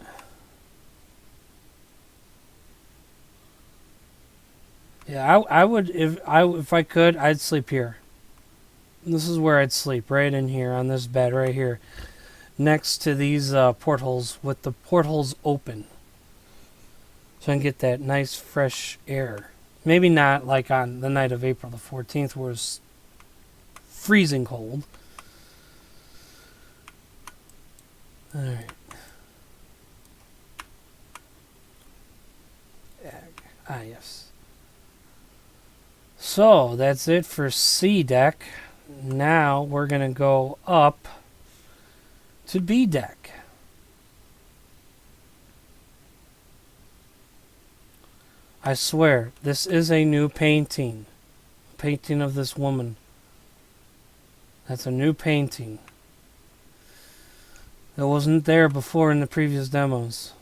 Yeah, I would if I could, I'd sleep here. This is where I'd sleep, right in here on this bed right here, next to these portholes with the portholes open, so I can get that nice fresh air. Maybe not like on the night of April the 14th, where it's freezing cold. All right. Yes. So that's it for C deck. Now we're going to go up to B deck. I swear, this is a new painting. Painting of this woman. That's a new painting. It wasn't there before in the previous demos.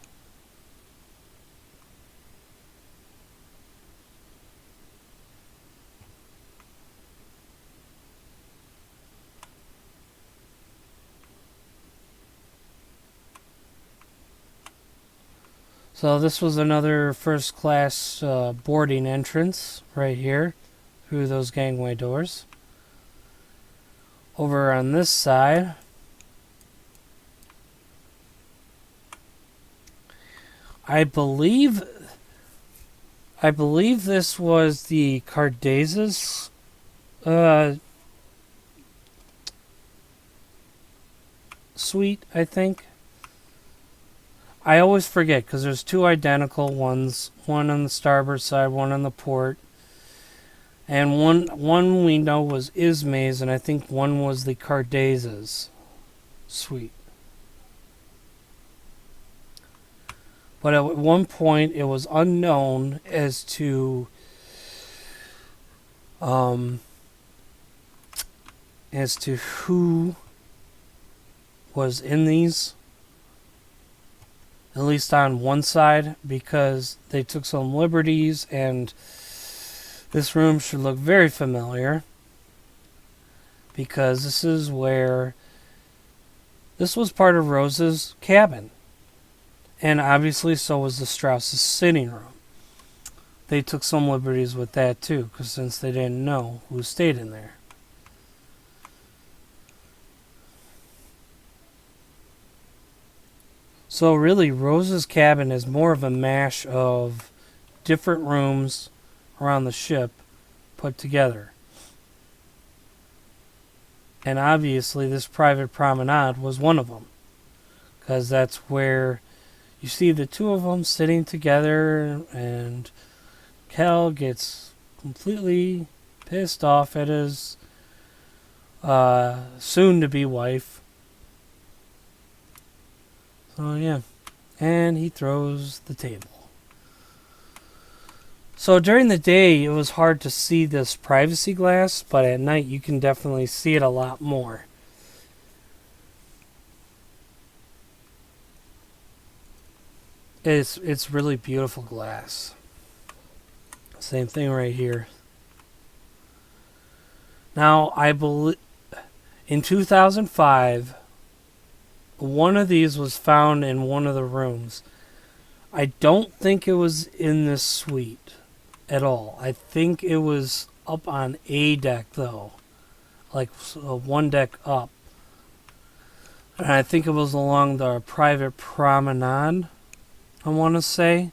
So this was another first class boarding entrance right here through those gangway doors. Over on this side, I believe this was the Cardez's suite, I think. I always forget because there's two identical ones, one on the starboard side, one on the port. And one we know was Ismay's, and I think one was the Cardez's suite. But at one point, it was unknown as to who was in these. At least on one side, because they took some liberties, and this room should look very familiar, because this is where this was part of Rose's cabin, and obviously so was the Strauss's sitting room. They took some liberties with that too, because since they didn't know who stayed in there. So really, Rose's cabin is more of a mash of different rooms around the ship put together. And obviously this private promenade was one of them, because that's where you see the two of them sitting together, and Cal gets completely pissed off at his soon-to-be wife. So yeah, and he throws the table. So during the day, it was hard to see this privacy glass, but at night you can definitely see it a lot more. It's really beautiful glass. Same thing right here. Now, I believe in 2005, one of these was found in one of the rooms. I don't think it was in this suite at all. I think it was up on A deck, though. Like one deck up. And I think it was along the private promenade, I want to say.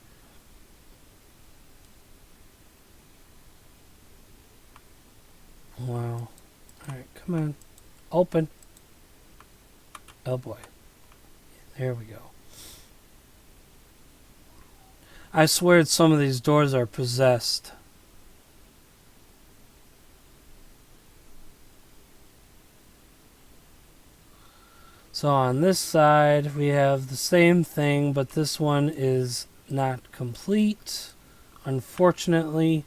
Wow. Alright, come on. Open. Oh boy. There we go. I swear some of these doors are possessed. So on this side we have the same thing, but this one is not complete, unfortunately.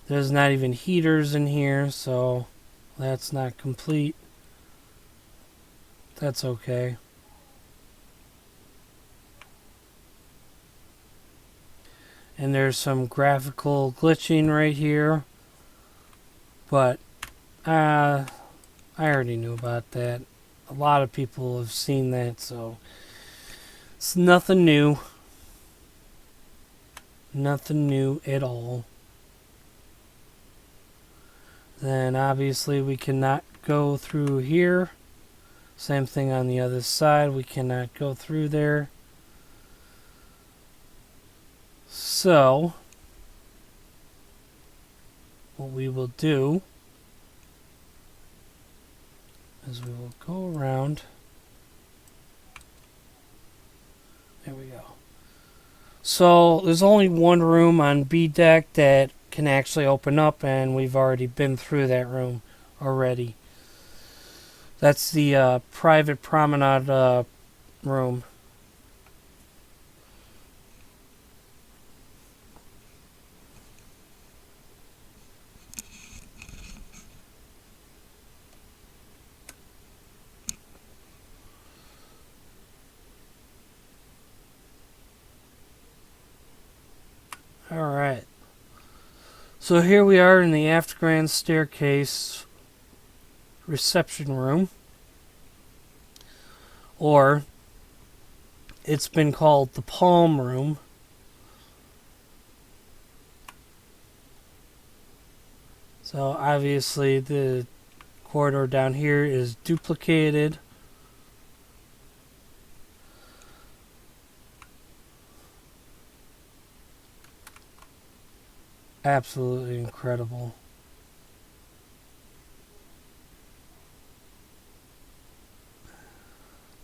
There's not even heaters in here, so that's not complete. That's okay. And there's some graphical glitching right here, but I already knew about that. A lot of people have seen that, so it's nothing new. Nothing new at all. Then obviously we cannot go through here. Same thing on the other side. We cannot go through there. So what we will do is we will go around. There we go. So there's only one room on B deck that can actually open up, and we've already been through that room already. That's the private promenade room. Alright. So here we are in the aft grand staircase reception room. Or it's been called the palm room. So obviously the corridor down here is duplicated. Absolutely incredible.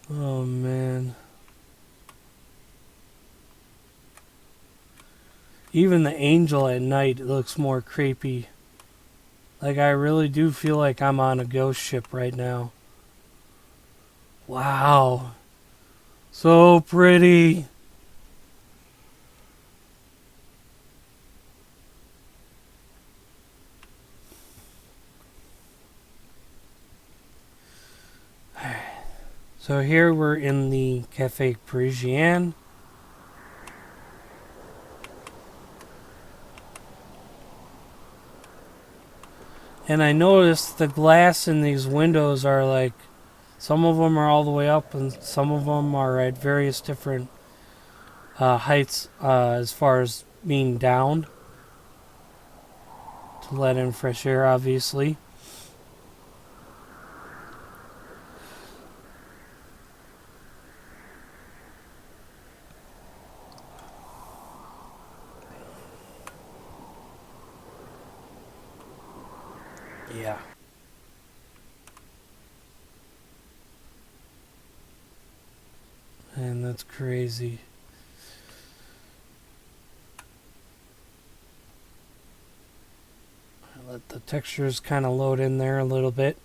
Oh man. Even the angel at night looks more creepy. Like I really do feel like I'm on a ghost ship right now. Wow. So pretty. So here we're in the Cafe Parisian. And I noticed the glass in these windows are like, some of them are all the way up and some of them are at various different heights as far as being down to let in fresh air, obviously. Yeah. And that's crazy. Let the textures kind of load in there a little bit.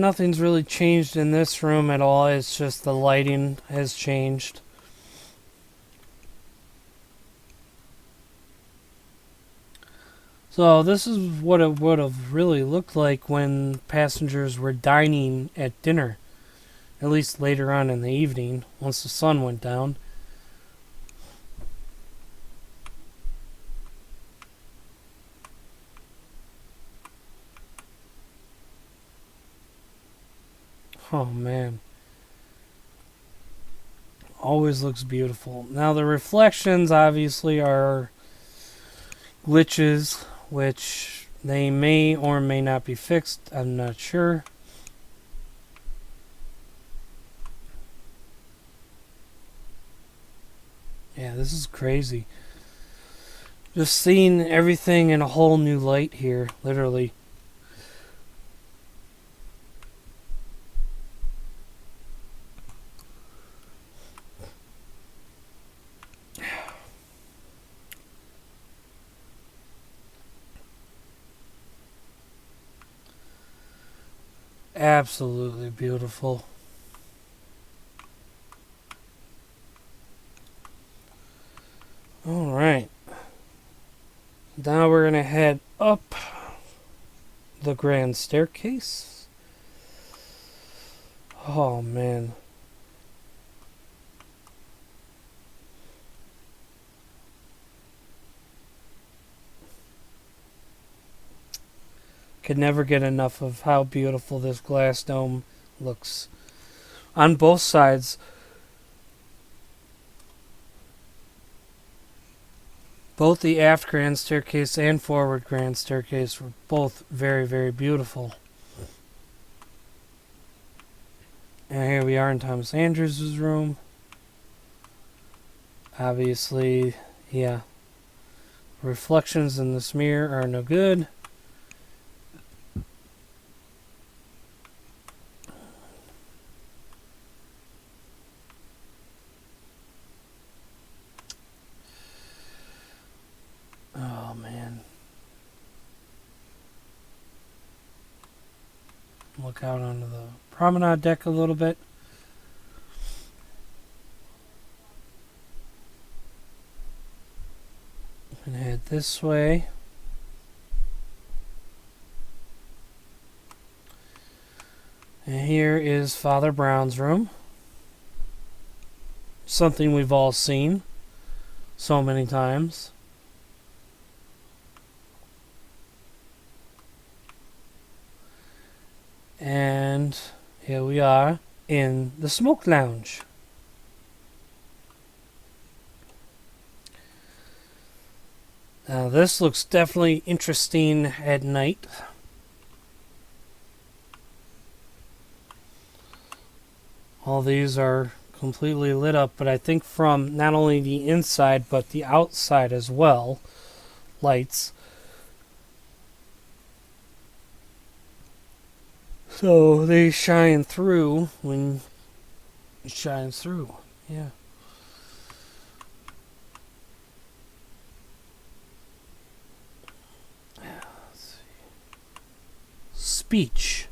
Nothing's really changed in this room at all. It's just the lighting has changed. So this is what it would have really looked like when passengers were dining at dinner, at least later on in the evening, once the sun went down. Oh man. Always looks beautiful. Now the reflections obviously are glitches, which they may or may not be fixed. I'm not sure. Yeah, this is crazy. Just seeing everything in a whole new light here, literally. Absolutely beautiful. Alright. Now we're going to head up the grand staircase. Oh man. Could never get enough of how beautiful this glass dome looks on both sides. Both the aft grand staircase and forward grand staircase were both very, very beautiful. And here we are in Thomas Andrews' room. Obviously, yeah. Reflections in this mirror are no good. Oh man. Look out onto the promenade deck a little bit. And head this way. And here is Father Brown's room. Something we've all seen so many times. And here we are in the smoke lounge. Now this looks definitely interesting at night. All these are completely lit up, but I think from not only the inside but the outside as well, lights. So they shine through when it shines through. Yeah. Let's see. Speech.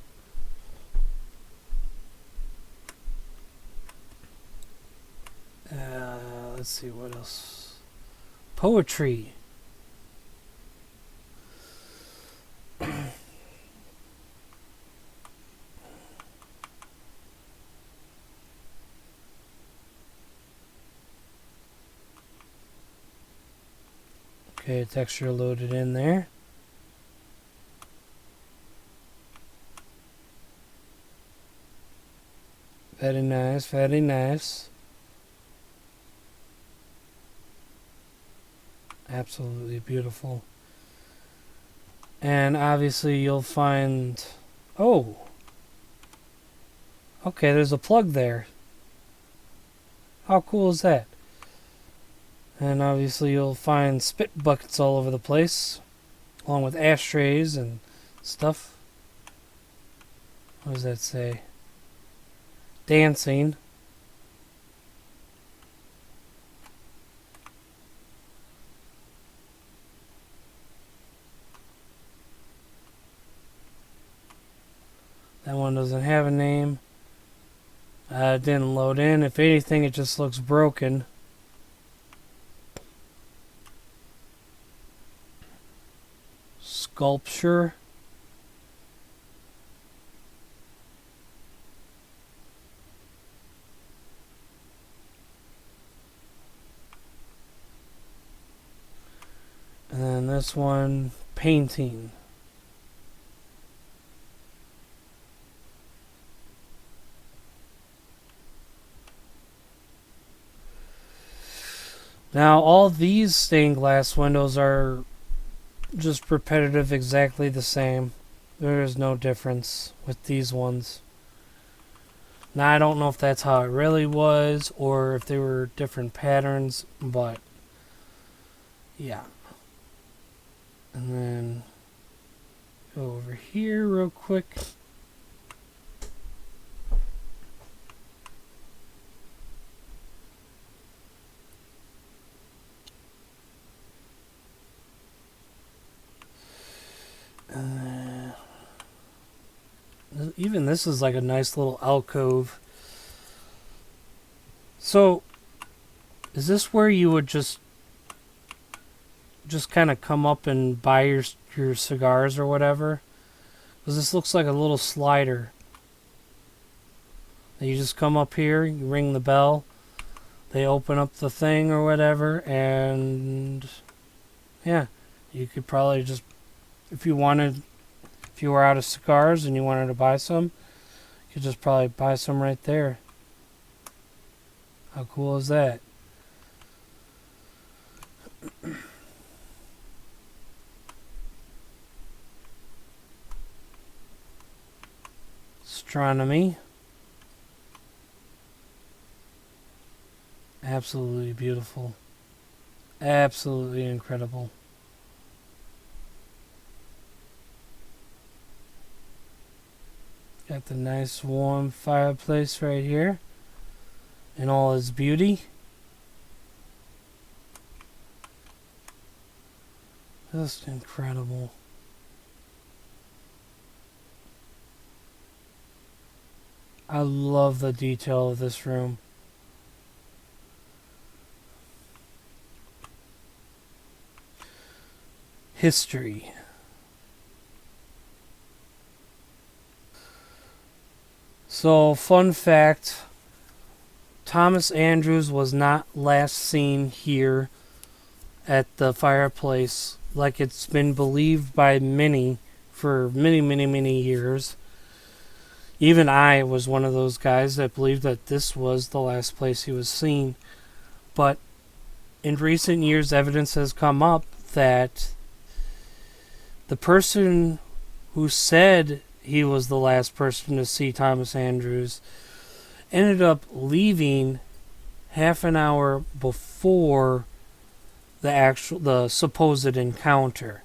Let's see what else. Poetry. Okay, texture loaded in there. Very nice, very nice. Absolutely beautiful. And obviously you'll find... Oh! Okay, there's a plug there. How cool is that? And obviously you'll find spit buckets all over the place, along with ashtrays and stuff. What does that say? Dancing. That one one doesn't have a name. It didn't load in. If anything, it just looks broken. Sculpture. And then this one, painting. Now, all these stained glass windows are just repetitive, exactly the same. There is no difference with these ones. Now, I don't know if that's how it really was or if they were different patterns, but yeah. And then go over here real quick. Even this is like a nice little alcove. So, is this where you would just kind of come up and buy your cigars or whatever? Because this looks like a little slider. You just come up here, you ring the bell, they open up the thing or whatever, and yeah, you could probably just, if you were out of cigars and you wanted to buy some, you could just probably buy some right there. How cool is that? Astronomy. Absolutely beautiful. Absolutely incredible. Got the nice warm fireplace right here in all its beauty. Just incredible. I love the detail of this room. History. So, fun fact, Thomas Andrews was not last seen here at the fireplace like it's been believed by many for many years. Even I was one of those guys that believed that this was the last place he was seen. But in recent years, evidence has come up that the person who said he was the last person to see Thomas Andrews ended up leaving half an hour before the supposed encounter.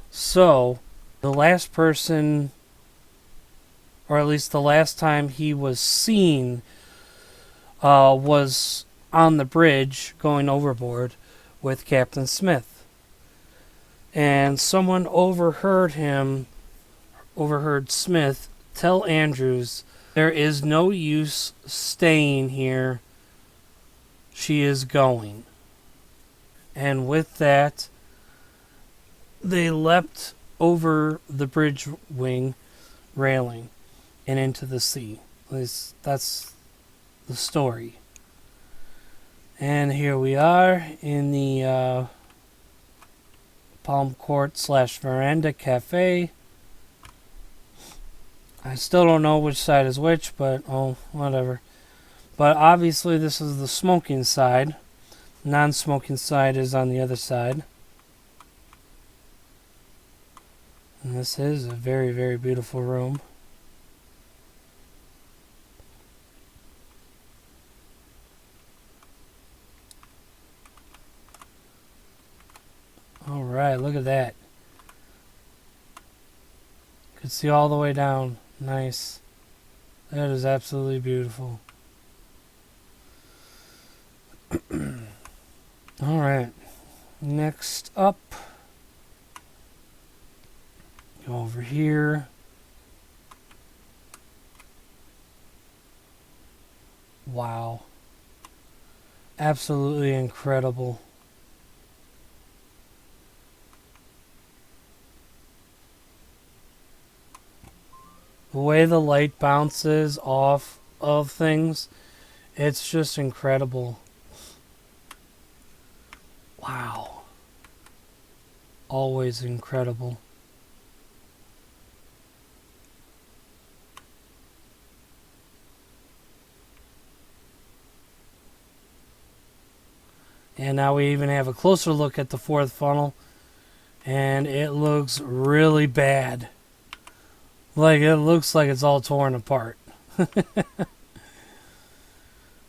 So, the last person, or at least the last time he was seen, was on the bridge going overboard with Captain Smith. And someone overheard Smith tell Andrews, "There is no use staying here. She is going." And with that, they leapt over the bridge wing railing and into the sea. At least that's the story. And here we are in the Palm Court / Veranda Cafe. I still don't know which side is which, but oh, whatever. But obviously this is the smoking side. Non-smoking side is on the other side. And this is a very beautiful room. Alright, look at that. Could see all the way down. Nice. That is absolutely beautiful. Alright. Next up. Go over here. Wow. Absolutely incredible. The way the light bounces off of things, it's just incredible. Wow. Always incredible. And now we even have a closer look at the fourth funnel, and it looks really bad. Like, it looks like it's all torn apart.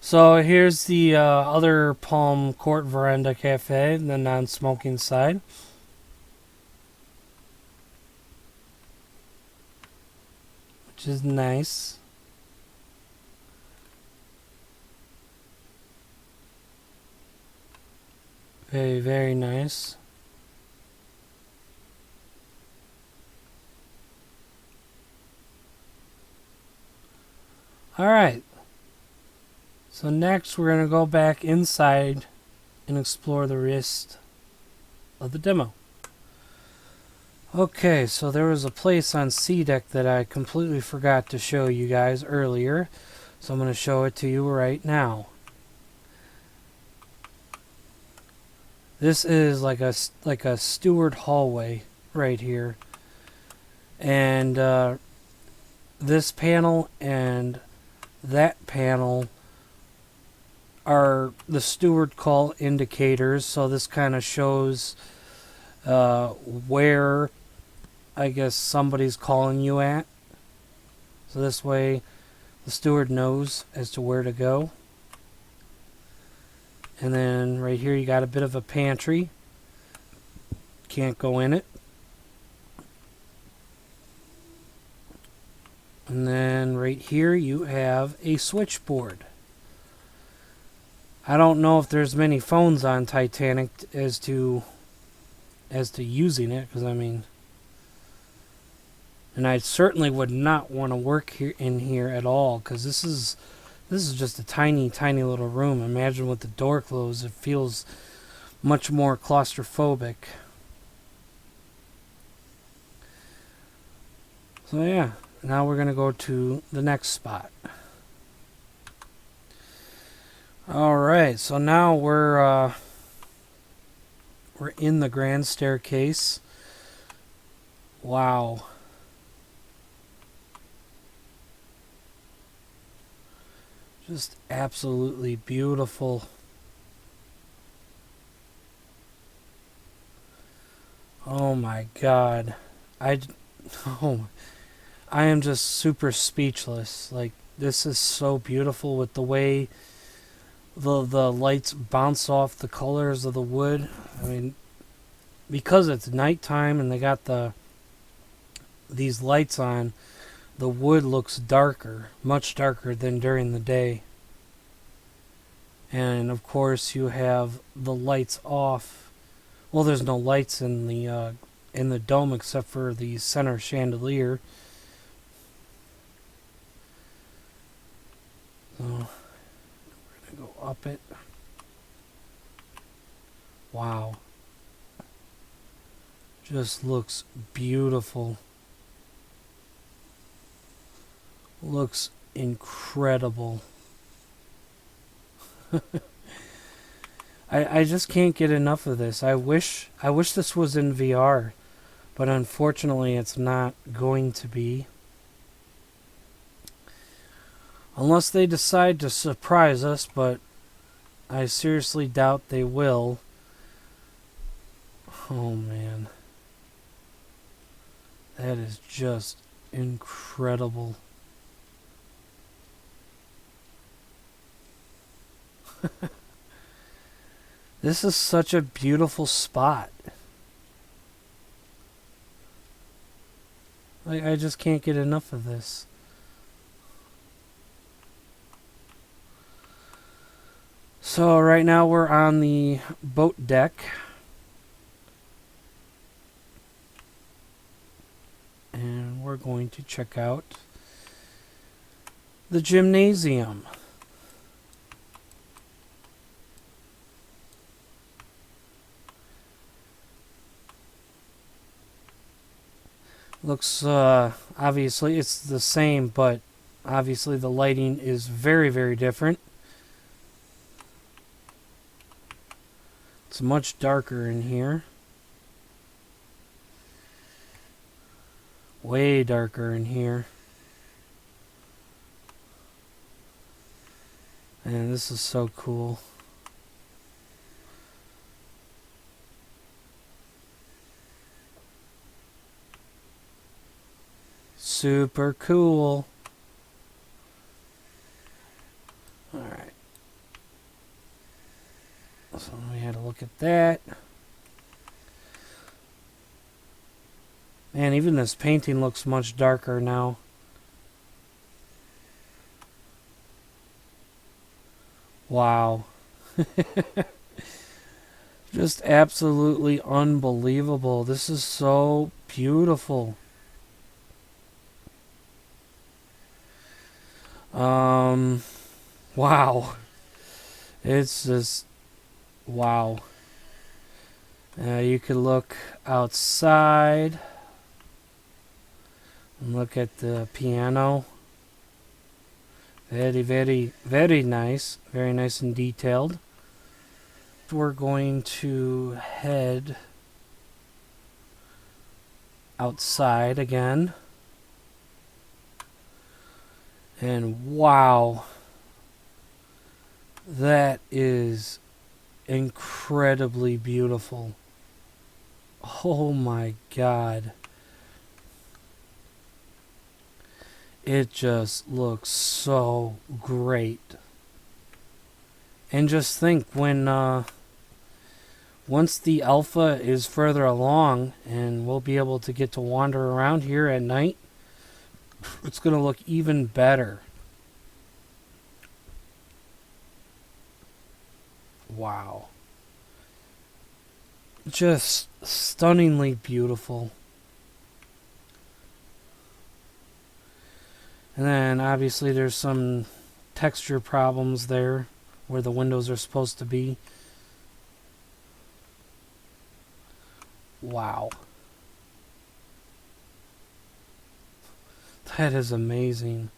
So here's the other Palm Court Veranda Cafe, the non-smoking side. Which is nice. Very, very nice. Alright. So next we're going to go back inside and explore the rest of the demo. Okay, so there was a place on C deck that I completely forgot to show you guys earlier. So I'm going to show it to you right now. This is like a steward hallway right here. And this panel and that panel are the steward call indicators. So this kind of shows where, I guess, somebody's calling you at. So this way the steward knows as to where to go. And then right here you got a bit of a pantry. Can't go in it. And then right here you have a switchboard. I don't know if there's many phones on Titanic as to using it, because I mean, and I certainly would not want to work here in here at all, because this is just a tiny little room. Imagine with the door closed, it feels much more claustrophobic. So yeah, now we're going to go to the next spot. Alright, so now we're in the grand staircase. Wow. Just absolutely beautiful. Oh my god. I am just super speechless. Like, this is so beautiful with the way the lights bounce off the colors of the wood. I mean, because it's nighttime and they got these lights on, the wood looks darker, much darker than during the day. And of course you have the lights off. Well, there's no lights in the dome except for the center chandelier. So we're gonna go up it. Wow. Just looks beautiful. Looks incredible. I just can't get enough of this. I wish this was in VR, but unfortunately it's not going to be. Unless they decide to surprise us, but I seriously doubt they will. Oh man. That is just incredible. This is such a beautiful spot. I just can't get enough of this. So right now we're on the boat deck. And we're going to check out the gymnasium. Looks, obviously it's the same, but obviously the lighting is very, very different. It's much darker in here. Way darker in here. And this is so cool. Super cool. Alright. So we had to look at that. Man, even this painting looks much darker now. Wow. Just absolutely unbelievable. This is so beautiful. Wow. It's just, wow. You could look outside and look at the piano. Very, very, very nice. Very nice and detailed. We're going to head outside again. And wow. That is incredibly beautiful. Oh my God. It just looks so great. And just think, when once the alpha is further along and we'll be able to get to wander around here at night, it's going to look even better. Wow. Just stunningly beautiful. And then obviously there's some texture problems there where the windows are supposed to be. Wow. That is amazing.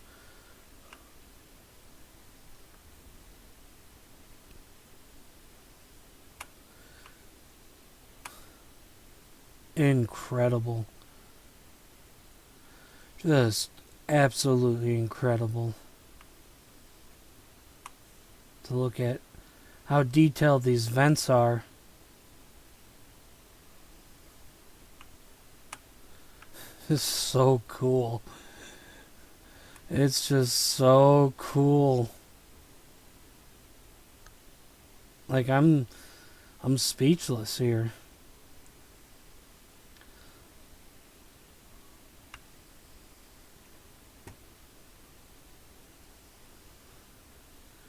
Incredible. Just absolutely incredible to look at how detailed these vents are. It's so cool. It's just so cool. Like I'm speechless here.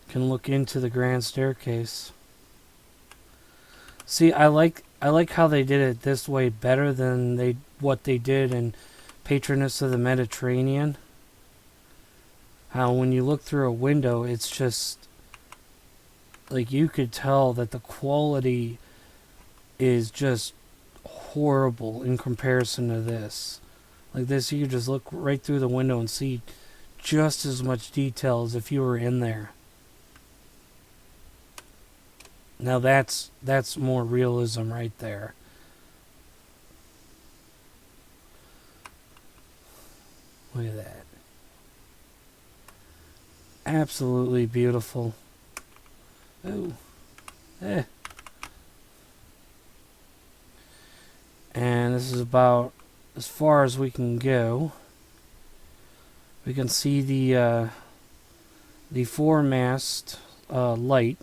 Can look into the grand staircase. See, I like how they did it this way better than what they did in Patroness of the Mediterranean. How when you look through a window, it's just like you could tell that the quality is just horrible in comparison to this. Like this, you could just look right through the window and see just as much detail as if you were in there. Now that's more realism right there. Look at that. Absolutely beautiful. Ooh. Eh. And this is about as far as we can go. We can see the foremast light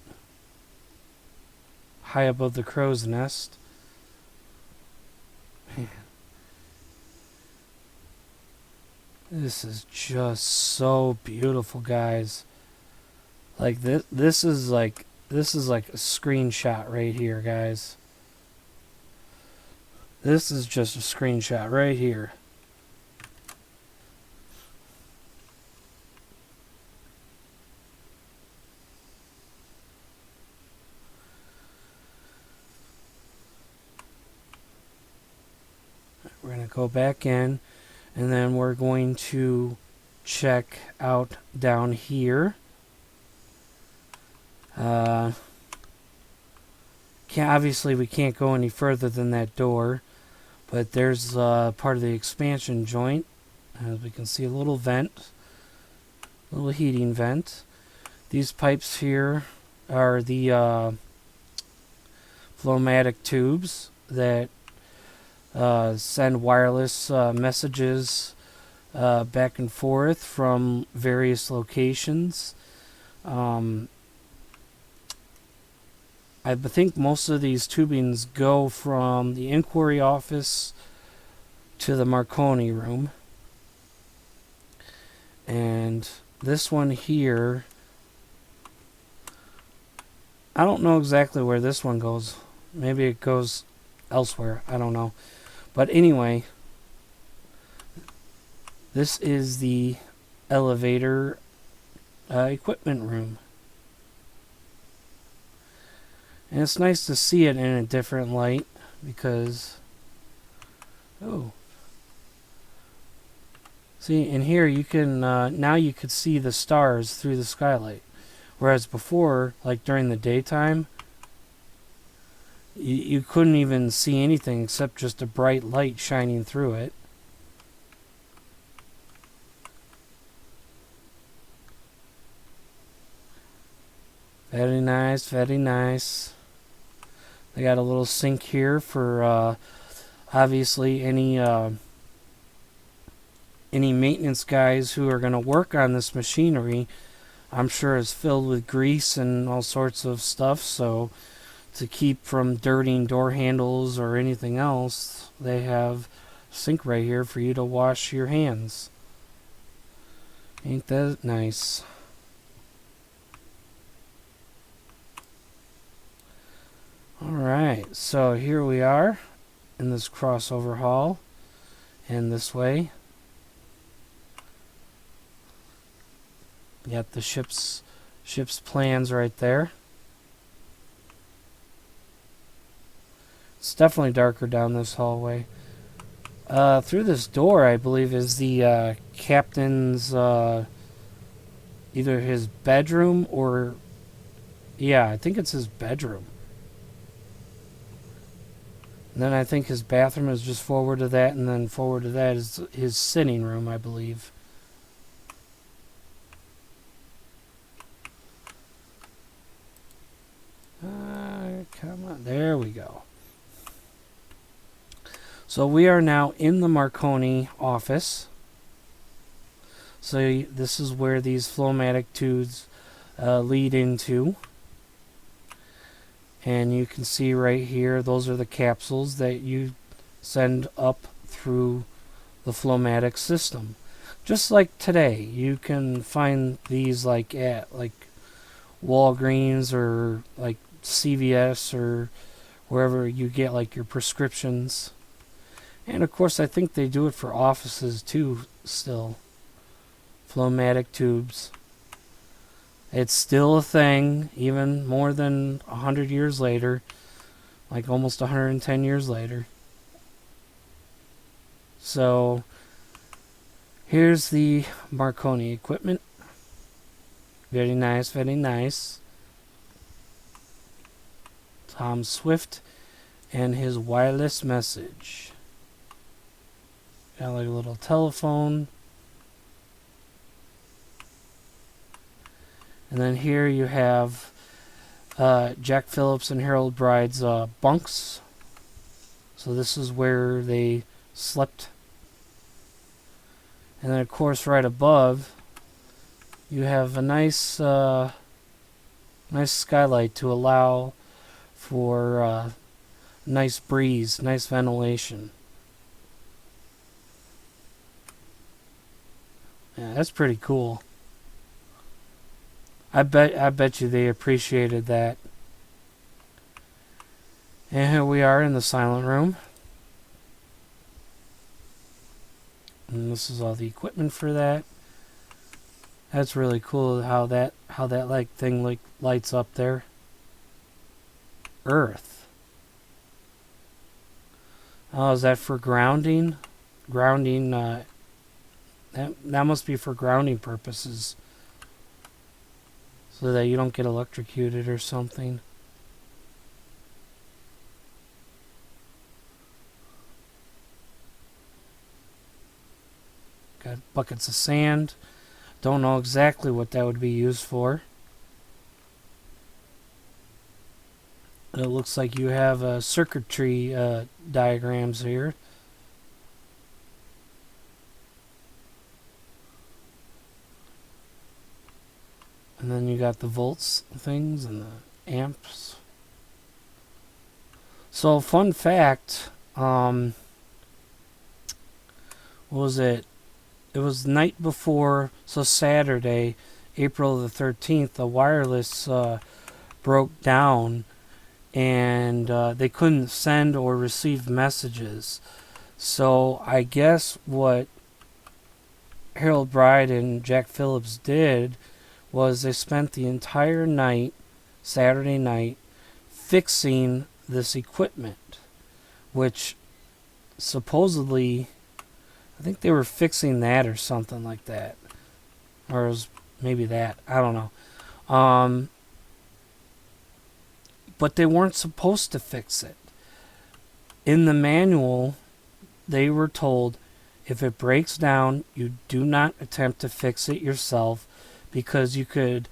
high above the crow's nest. Man. This is just so beautiful, guys. Like this is like a screenshot right here, guys. This is just a screenshot right here. We're going to go back in. And then we're going to check out down here. Obviously we can't go any further than that door, but there's part of the expansion joint. As we can see, a little vent, a little heating vent. These pipes here are the flowmatic tubes that send wireless messages back and forth from various locations. I think most of these tubings go from the inquiry office to the Marconi room. And this one here, I don't know exactly where this one goes. Maybe it goes elsewhere. I don't know. But anyway, this is the elevator equipment room. And it's nice to see it in a different light because, see, in here you can, now you could see the stars through the skylight. Whereas before, like during the daytime, you couldn't even see anything except just a bright light shining through it. Very nice, very nice. They got a little sink here for obviously any maintenance guys who are going to work on this machinery. I'm sure it's filled with grease and all sorts of stuff, so to keep from dirtying door handles or anything else, they have a sink right here for you to wash your hands. Ain't that nice? Alright, so here we are in this crossover hall, and this way. You got the ship's plans right there. It's definitely darker down this hallway. Through this door, I believe, is the captain's either his bedroom or, yeah, I think it's his bedroom. And then I think his bathroom is just forward to that, and then forward to that is his sitting room, I believe. Come on, there we go. So we are now in the Marconi office. So this is where these flowmatic tubes lead into. And you can see right here, those are the capsules that you send up through the flowmatic system. Just like today, you can find these like at Walgreens or like CVS or wherever you get like your prescriptions. And of course, I think they do it for offices too still. Flowmatic tubes. It's still a thing, even more than 100 years later, like almost 110 years later. So, here's the Marconi equipment. Very nice, very nice. Tom Swift and his wireless message. Got like a little telephone. And then here you have Jack Phillips and Harold Bride's bunks. So this is where they slept. And then of course right above you have a nice nice skylight to allow for nice breeze, nice ventilation. Yeah, that's pretty cool. I bet you they appreciated that. And here we are in the silent room. And this is all the equipment for that. That's really cool how that like thing like lights up there. Earth. Oh, is that for grounding? Grounding That must be for grounding purposes, so that you don't get electrocuted or something. Got buckets of sand. Don't know exactly what that would be used for. It looks like you have circuitry diagrams here. And then you got the volts things and the amps. So, fun fact, what was it? It was the night before, so Saturday, April the 13th, the wireless broke down and they couldn't send or receive messages. So I guess what Harold Bride and Jack Phillips did was they spent the entire night, Saturday night, fixing this equipment, which supposedly, I think they were fixing that or something like that. Or it was maybe that. I don't know. But they weren't supposed to fix it. In the manual, they were told if it breaks down, you do not attempt to fix it yourself because you could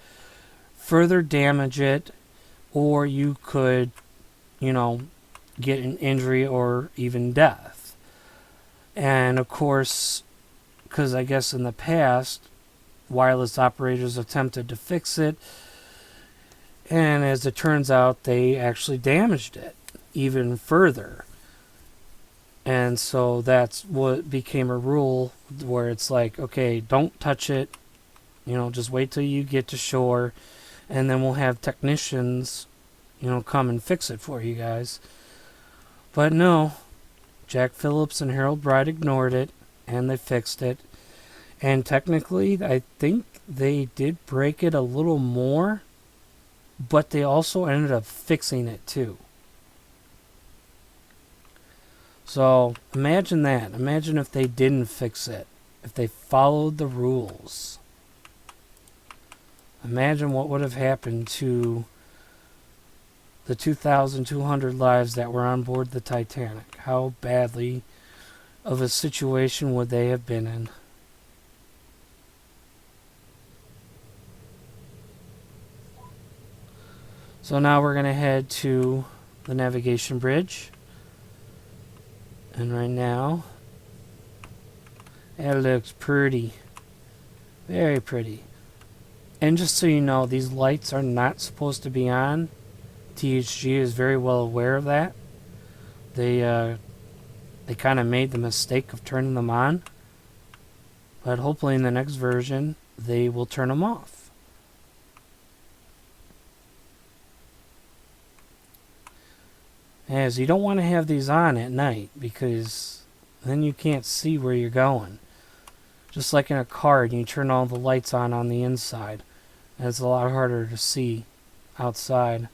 further damage it or you could, get an injury or even death. And of course, because I guess in the past, wireless operators attempted to fix it, and as it turns out, they actually damaged it even further. And so that's what became a rule where it's like, okay, don't touch it, just wait till you get to shore, and then we'll have technicians, come and fix it for you guys. But no, Jack Phillips and Harold Bride ignored it, and they fixed it. And technically, I think they did break it a little more, but they also ended up fixing it too. So imagine that. Imagine if they didn't fix it, if they followed the rules. Imagine what would have happened to the 2,200 lives that were on board the Titanic. How badly of a situation would they have been in? So now we're going to head to the navigation bridge. And right now, it looks pretty. Very pretty. And just so you know, these lights are not supposed to be on. THG is very well aware of that. They kind of made the mistake of turning them on. But hopefully in the next version, they will turn them off. As you don't want to have these on at night because then you can't see where you're going. Just like in a car, you turn all the lights on the inside. And it's a lot harder to see outside.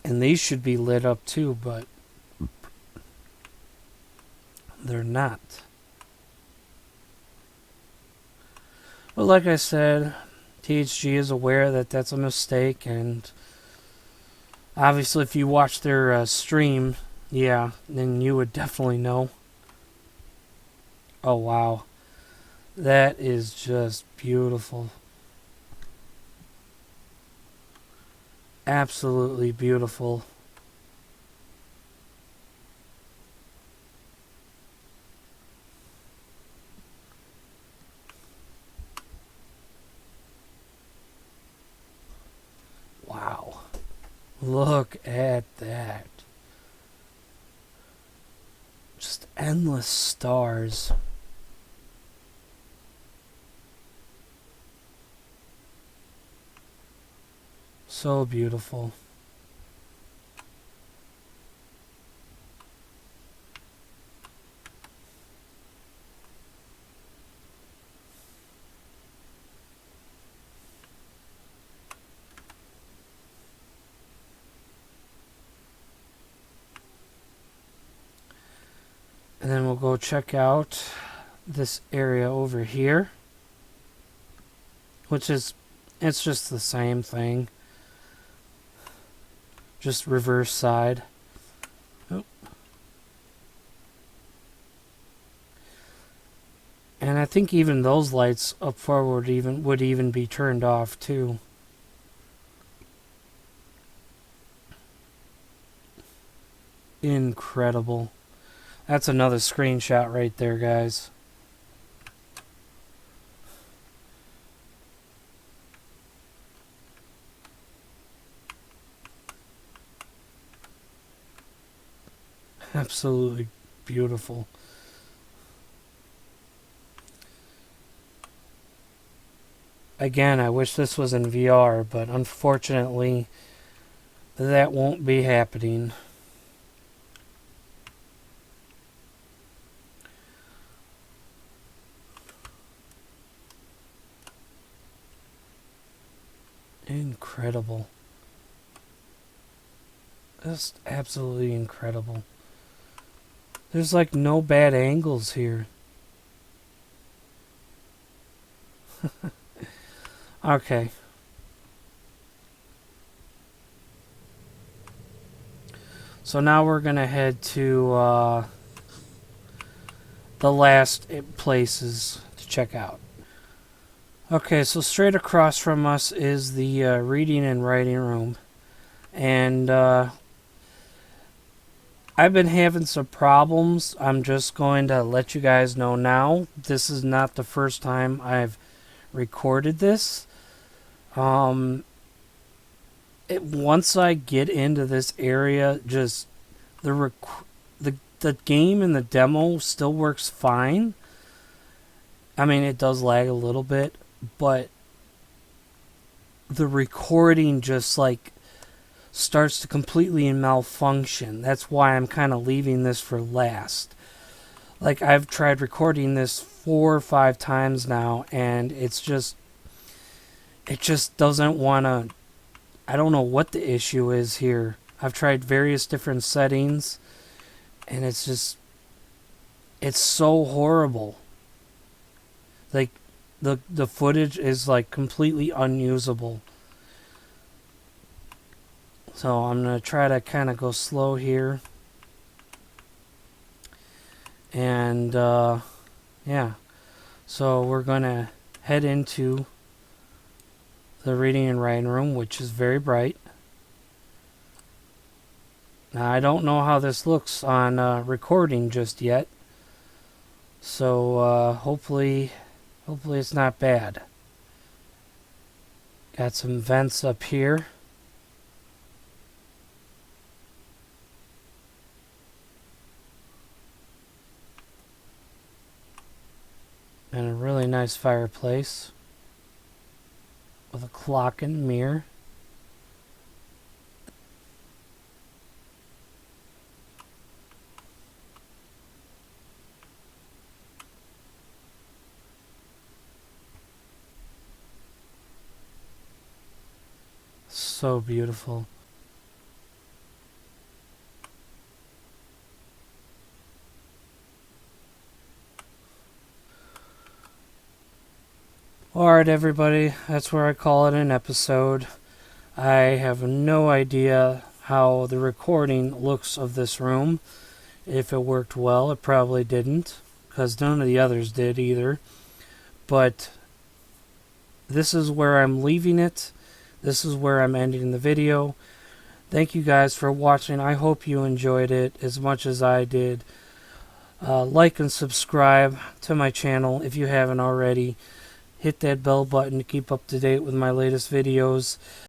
And these should be lit up too, but they're not. But like I said, THG is aware that that's a mistake, and obviously if you watch their stream, then you would definitely know. Oh wow, that is just beautiful. Absolutely beautiful. Wow. Look at that. Just endless stars. So beautiful. then we'll go check out this area over here, which is, it's just the same thing, just reverse side. Oh. And I think even those lights up forward would even be turned off too. Incredible. That's another screenshot right there, guys. Absolutely beautiful. Again, I wish this was in VR, but unfortunately that won't be happening. Incredible. Just absolutely incredible. There's like no bad angles here. Okay. So now we're going to head to the last places to check out. Okay, so straight across from us is the reading and writing room. And I've been having some problems. I'm just going to let you guys know now. This is not the first time I've recorded this. Once I get into this area, just the game and the demo still works fine. I mean, it does lag a little bit, but the recording just like starts to completely malfunction. That's why I'm kind of leaving this for last. Like, I've tried recording this 4 or 5 times now, and it just doesn't want to. I don't know what the issue is here. I've tried various different settings, and it's so horrible. Like, the footage is like completely unusable. So I'm going to try to kind of go slow here. And yeah. So we're going to head into the reading and writing room, which is very bright. Now, I don't know how this looks on recording just yet. So hopefully it's not bad. Got some vents up here. And a really nice fireplace with a clock and mirror. So beautiful. Alright, everybody, that's where I call it an episode. I have no idea how the recording looks of this room. If it worked well, it probably didn't, because none of the others did either. But this is where I'm leaving it. This is where I'm ending the video. Thank you guys for watching. I hope you enjoyed it as much as I did. Like and subscribe to my channel if you haven't already. Hit that bell button to keep up to date with my latest videos.